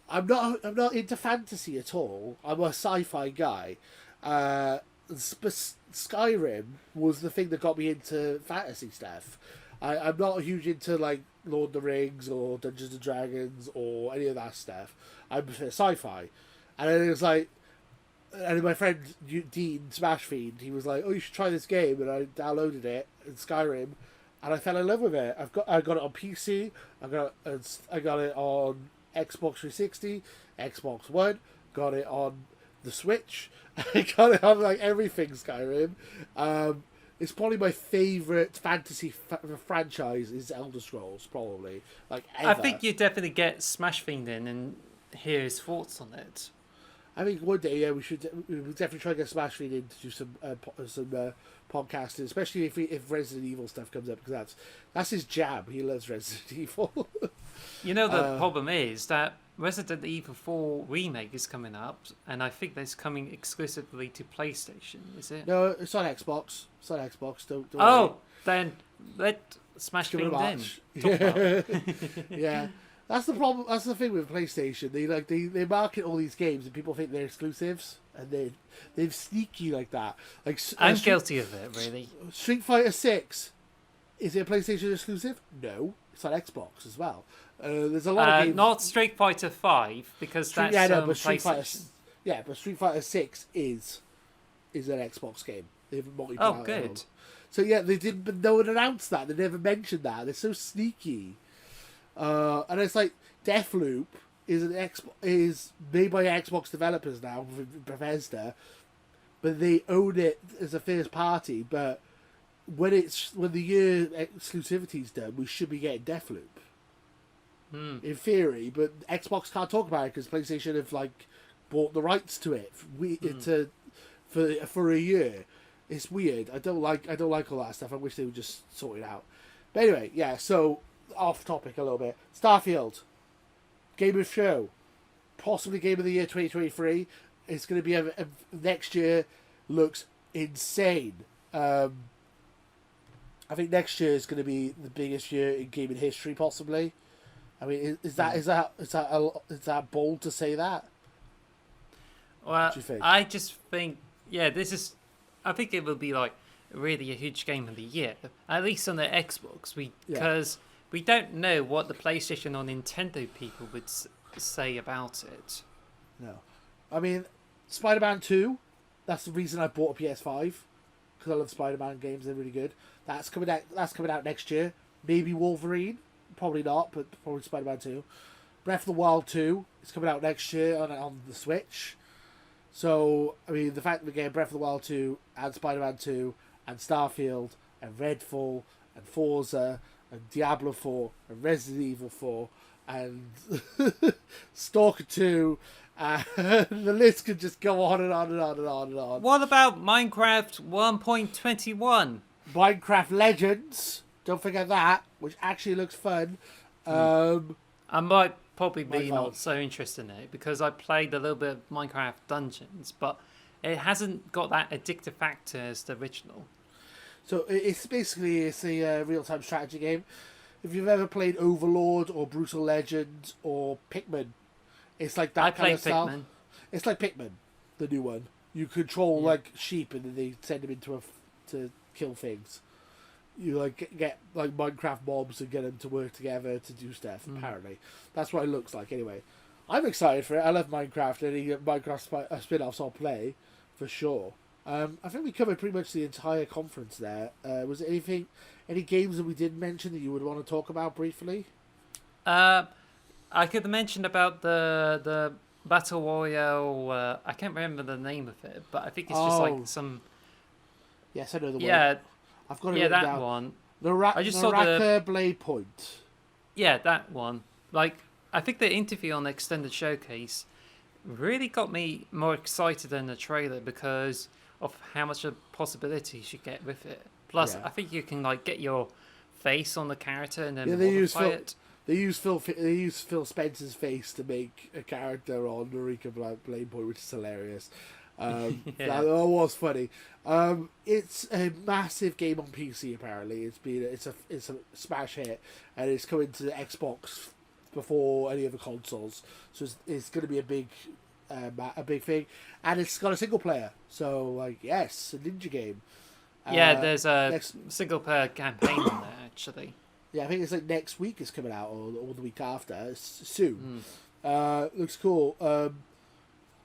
I'm not into fantasy at all. I'm a sci-fi guy. Skyrim was the thing that got me into fantasy stuff. I'm not huge into like Lord of the Rings or Dungeons and Dragons or any of that stuff. I prefer sci-fi. And then it was like, and my friend Dean Smashfiend, he was like, "Oh, you should try this game," and I downloaded it in Skyrim, and I fell in love with it. I got it on PC. I got it on Xbox 360, Xbox One. Got it on the Switch. I got it on like everything Skyrim. It's probably my favourite fantasy franchise is Elder Scrolls, probably. Like ever. I think you definitely get Smash Fiend in and hear his thoughts on it. I think one day, we'll definitely try to get Smash Fiend in to do some podcasting, especially if Resident Evil stuff comes up, because that's his jam. He loves Resident Evil. You know, the problem is that Resident Evil 4 Remake is coming up, and I think that's coming exclusively to PlayStation, is it? No, it's on Xbox. It's on Xbox. Don't worry. Then let Smash Fiend in. Yeah. That's the problem. That's the thing with PlayStation. They market all these games and people think they're exclusives, and they're sneaky like that. Like I'm guilty of it, really. Street Fighter 6, is it a PlayStation exclusive? No, it's on Xbox as well. There's a lot of games. Not Street Fighter 5 because that's but PlayStation. but Street Fighter 6 is an Xbox game. They have multiplayer. Oh, good. So yeah, they didn't. But no one announced that. They never mentioned that. They're so sneaky. And it's like Deathloop is made by Xbox developers now, Bethesda, but they own it as a first party. But when the year exclusivity's done, we should be getting Deathloop. In theory, but Xbox can't talk about it because PlayStation have like bought the rights to it for a year. It's weird. I don't like all that stuff. I wish they would just sort it out. But anyway, yeah. So off topic a little bit. Starfield, game of show, possibly game of the year 2023. It's going to be next year. Looks insane. I think next year is going to be the biggest year in gaming history, possibly. I mean, is that bold to say that? Well, what do you think? I just think, yeah, I think it will be like really a huge game of the year, at least on the Xbox, because we don't know what the PlayStation or Nintendo people would say about it. No, I mean, Spider-Man 2. That's the reason I bought a PS5, because I love Spider-Man games. They're really good. That's coming out next year. Maybe Wolverine, probably not, but probably Spider-Man 2. Breath of the Wild 2 is coming out next year on the Switch. So, I mean, the fact that we're getting Breath of the Wild 2 and Spider-Man 2 and Starfield and Redfall and Forza and Diablo 4 and Resident Evil 4 and Stalker 2, the list could just go on and on and on and on and on. What about Minecraft 1.21? Minecraft Legends, don't forget that, which actually looks fun. I might probably be not so interested in it because I played a little bit of Minecraft Dungeons, but it hasn't got that addictive factor as the original. So it's a real-time strategy game. If you've ever played Overlord or Brutal Legend or Pikmin, it's like that kind of style. Pikmin. It's like Pikmin, the new one. You control like sheep and then they send them to kill things. You like get like Minecraft mobs and get them to work together to do stuff. Apparently, that's what it looks like. Anyway, I'm excited for it. I love Minecraft. Any Minecraft spin-offs I'll play for sure. I think we covered pretty much the entire conference there. Was there any games that we didn't mention that you would want to talk about briefly? I could mention about the Battle Royale. I can't remember the name of it, but I think it's just like some. Yes, I know the one. Yeah, I've got it yeah, that down. one. I just saw the Blade Point. Yeah, that one. Like, I think the interview on the extended showcase really got me more excited than the trailer because of how much of possibilities you get with it. Plus, I think you can like get your face on the character and then modify it. They use Phil Spencer's face to make a character on Eureka Blade Point, which is hilarious. That was funny. It's a massive game on PC. Apparently, it's a smash hit, and it's coming to the Xbox before any other consoles. So it's going to be a big thing, and it's got a single player. So like, yes, a ninja game. Yeah, there's a single player campaign in there actually. Yeah, I think it's like next week it's coming out, or the week after. It's soon. Looks cool.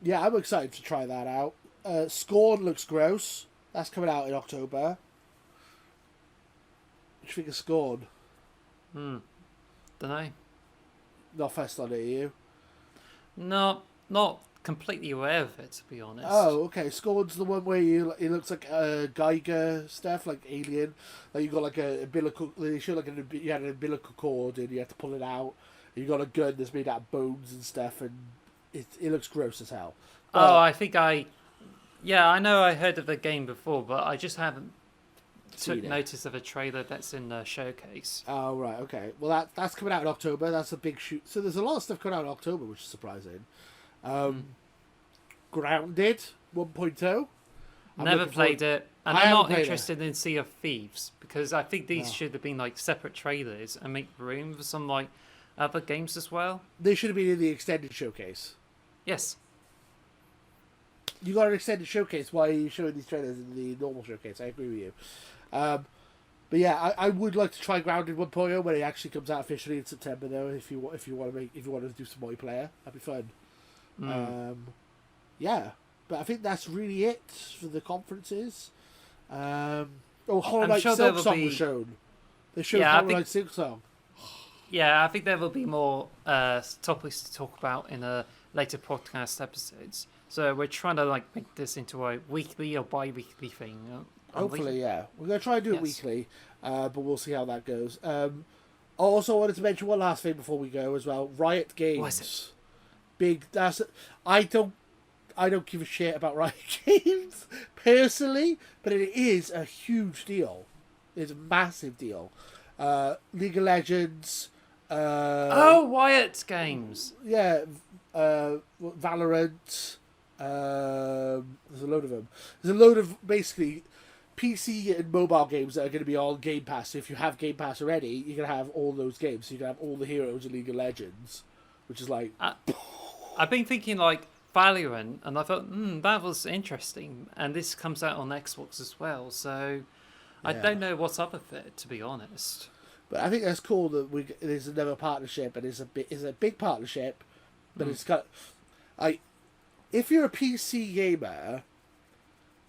Yeah, I'm excited to try that out. Scorn looks gross. That's coming out in October. What do you think of Scorn? Don't know. Not first on it, are you? No, not completely aware of it, to be honest. Oh, okay. Scorn's the one where it looks like Geiger stuff, like Alien. Like you got like a umbilical. They show like you had an umbilical cord and you had to pull it out. And you got a gun that's made out of bones and stuff, and it looks gross as hell. But, I think I know I heard of the game before, but I just haven't took notice of a trailer that's in the showcase. Oh right, okay. Well, that's coming out in October. That's a big shoot. So there's a lot of stuff coming out in October, which is surprising. Grounded 1.0. Never played it, and I'm not interested in Sea of Thieves because I think these should have been like separate trailers and make room for some like other games as well. They should have been in the extended showcase. Yes. You got an extended showcase. Why are you showing these trailers in the normal showcase? I agree with you. But yeah, I would like to try Grounded 1.0 when it actually comes out officially in September. Though, if you want to do some multiplayer, that'd be fun. Yeah, but I think that's really it for the conferences. Hollow Knight Silk Song was shown. They showed Hollow Knight Silk Song. Yeah, I think there will be more topics to talk about in later podcast episodes. So we're trying to like make this into a weekly or bi-weekly thing. Hopefully, yeah. We're going to try and do it weekly, but we'll see how that goes. Also, I wanted to mention one last thing before we go as well. Riot Games. What is it? Big. I don't give a shit about Riot Games personally, but it is a huge deal. It's a massive deal. League of Legends. Wyatt Games. Yeah, Valorant. There's a load of them. There's a load of basically PC and mobile games that are going to be on Game Pass. So if you have Game Pass already, you can have all those games. So you can have all the heroes in League of Legends, which is like. I've been thinking like Valorant, and I thought, that was interesting. And this comes out on Xbox as well, so I don't know what's up with it, to be honest. But I think that's cool that there's another partnership, and it's a big partnership, but it's got, if you're a PC gamer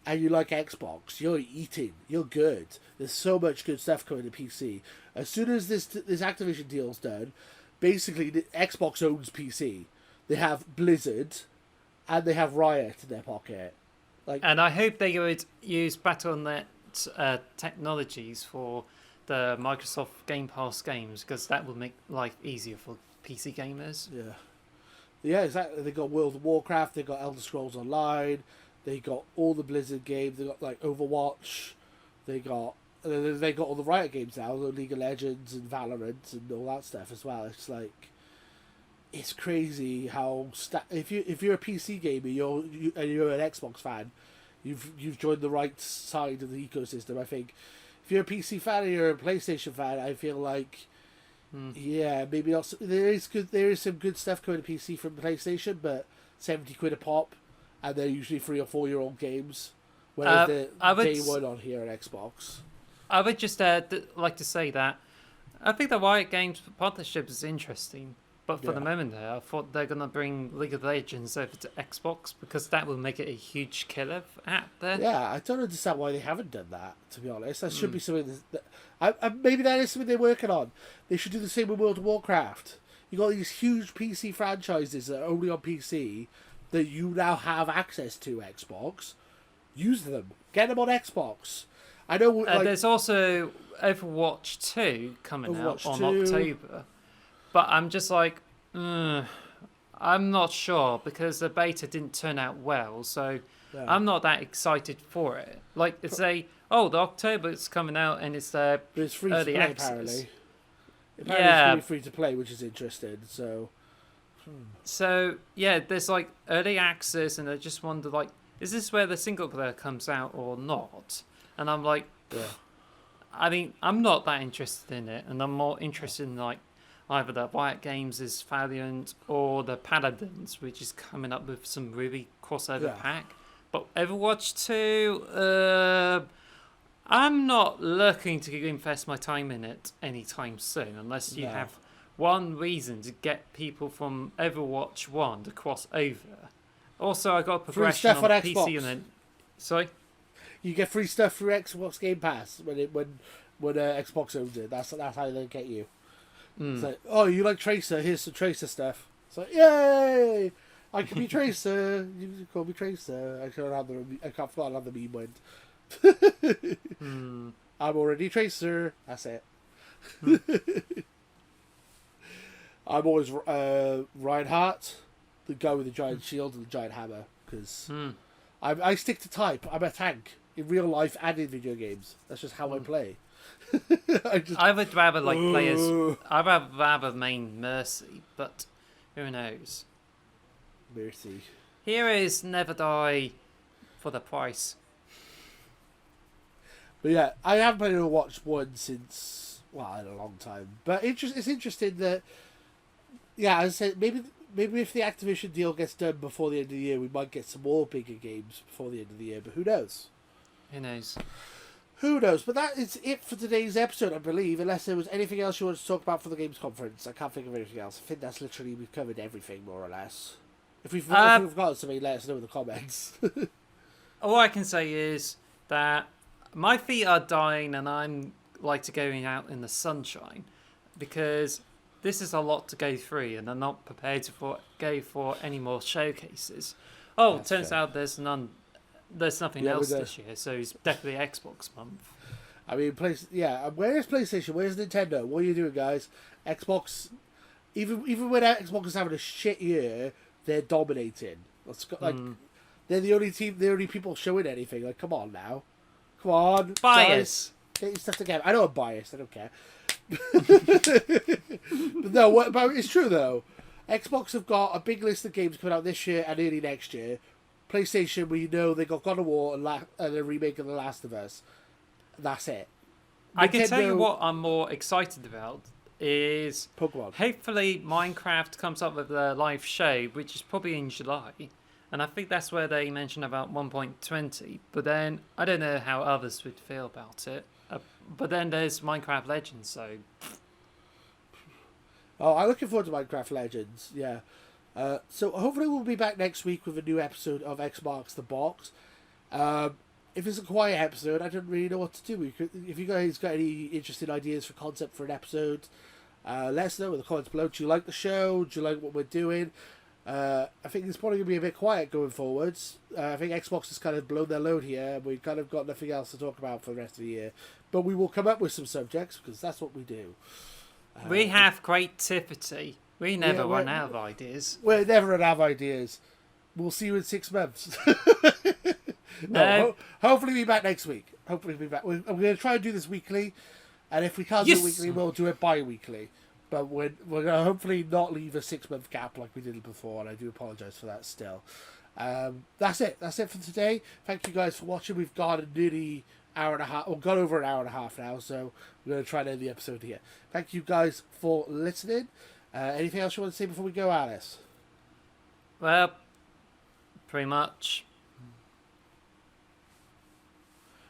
and you like Xbox, you're eating, you're good. There's so much good stuff coming to PC. As soon as this Activision deal's done, basically Xbox owns PC. They have Blizzard, and they have Riot in their pocket. And I hope they would use Battle.net technologies for the Microsoft Game Pass games, because that will make life easier for PC gamers. Yeah, exactly. They got World of Warcraft, they got Elder Scrolls Online, they got all the Blizzard games, they got like Overwatch, they got all the Riot games now, the League of Legends and Valorant and all that stuff as well. It's like, it's crazy how if you're a PC gamer, you're an Xbox fan, you've joined the right side of the ecosystem. I think if you're a PC fan and you're a PlayStation fan, I feel like maybe also there is some good stuff coming to PC from PlayStation, but £70 a pop, and they're usually 3 or 4 year old games. Whereas day one on here on Xbox. I would just like to say that I think the Riot Games partnership is interesting. But for the moment there, I thought they're going to bring League of Legends over to Xbox, because that will make it a huge killer app there. Yeah, I don't understand why they haven't done that, to be honest. That should be something maybe that is something they're working on. They should do the same with World of Warcraft. You got these huge PC franchises that are only on PC that you now have access to Xbox. Use them. Get them on Xbox. I know. There's also Overwatch 2 coming out on October. But I'm just like, I'm not sure, because the beta didn't turn out well, so I'm not that excited for it. Like, it's the October it's coming out, and it's it's free early to play, access. apparently. Apparently it's free to play, which is interesting, so... So, yeah, there's, like, early access, and I just wonder, like, is this where the single player comes out or not? And I'm like, I mean, I'm not that interested in it, and I'm more interested in, like, either the Riot Games is Valiant or the Paladins, which is coming up with some really crossover pack. But Overwatch 2, I'm not looking to invest my time in it anytime soon, unless you have one reason to get people from Overwatch 1 to cross over. Also, I got a progression on PC and then... Sorry? You get free stuff through Xbox Game Pass when Xbox owns it. That's how they get you. It's like, you like Tracer? Here's some Tracer stuff. It's like, yay! I can be Tracer. You can call me Tracer. I can't forget another meme went. I'm already Tracer. That's it. I'm always Reinhardt, the guy with the giant shield and the giant hammer, because I stick to type. I'm a tank in real life and in video games. That's just how I play. I would rather play as... I'd rather main Mercy, but who knows? Mercy. Here is Never Die for the price. But yeah, I haven't played Overwatch 1 since, in a long time. But it's interesting that, as I said, maybe if the Activision deal gets done before the end of the year, we might get some more bigger games before the end of the year, but who knows? Who knows? Who knows? But that is it for today's episode, I believe, unless there was anything else you wanted to talk about for the Games Conference. I can't think of anything else. I think that's literally, we've covered everything, more or less. If we've forgotten something, let us know in the comments. All I can say is that my feet are dying and I'm like to going out in the sunshine, because this is a lot to go through and I'm not prepared to go for any more showcases. Turns out there's nothing else this year, so it's definitely Xbox month. I mean, where is PlayStation? Where's Nintendo? What are you doing, guys? Xbox, even when Xbox is having a shit year, they're dominating. They're the only people showing anything. Like, come on now. Come on. Bias. Guys. Get your stuff together. I know I'm biased. I don't care. But no, but it's true, though. Xbox have got a big list of games coming out this year and early next year. PlayStation, we know they got God of War and a remake of The Last of Us. That's it. I can tell you what I'm more excited about is Pokemon. Hopefully Minecraft comes up with a live show, which is probably in July. And I think that's where they mentioned about 1.20. But then I don't know how others would feel about it. But then there's Minecraft Legends, so... Oh, I'm looking forward to Minecraft Legends, yeah. So hopefully we'll be back next week with a new episode of X Marks the Box. If it's a quiet episode, I don't really know what to do. If you guys got any interesting ideas for concept for an episode, let us know in the comments below. Do you like the show? Do you like what we're doing? I think it's probably going to be a bit quiet going forwards. I think Xbox has kind of blown their load here. We've kind of got nothing else to talk about for the rest of the year. But we will come up with some subjects because that's what we do. We have creativity. We never run out of ideas. We're never run out of ideas. We'll see you in 6 months. Hopefully we'll be back next week. Hopefully we'll be back. I'm going to try and do this weekly. And if we can't do it weekly, we'll do it bi-weekly. But we're going to hopefully not leave a 6-month gap like we did before. And I do apologise for that still. That's it. That's it for today. Thank you guys for watching. We've got nearly hour and a half. We've got over an hour and a half now. So we're going to try and end the episode here. Thank you guys for listening. Anything else you want to say before we go, Alice? Well, pretty much.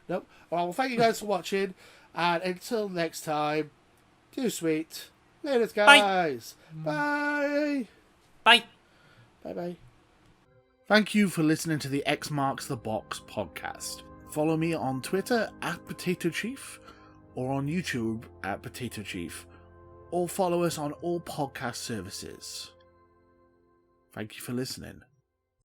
Nope. Well, thank you guys for watching. And until next time, do sweet. Later, guys. Bye. Bye. Bye-bye. Thank you for listening to the X Marks the Box podcast. Follow me on Twitter @PotatoChief or on YouTube @PotatoChief. Or follow us on all podcast services. Thank you for listening.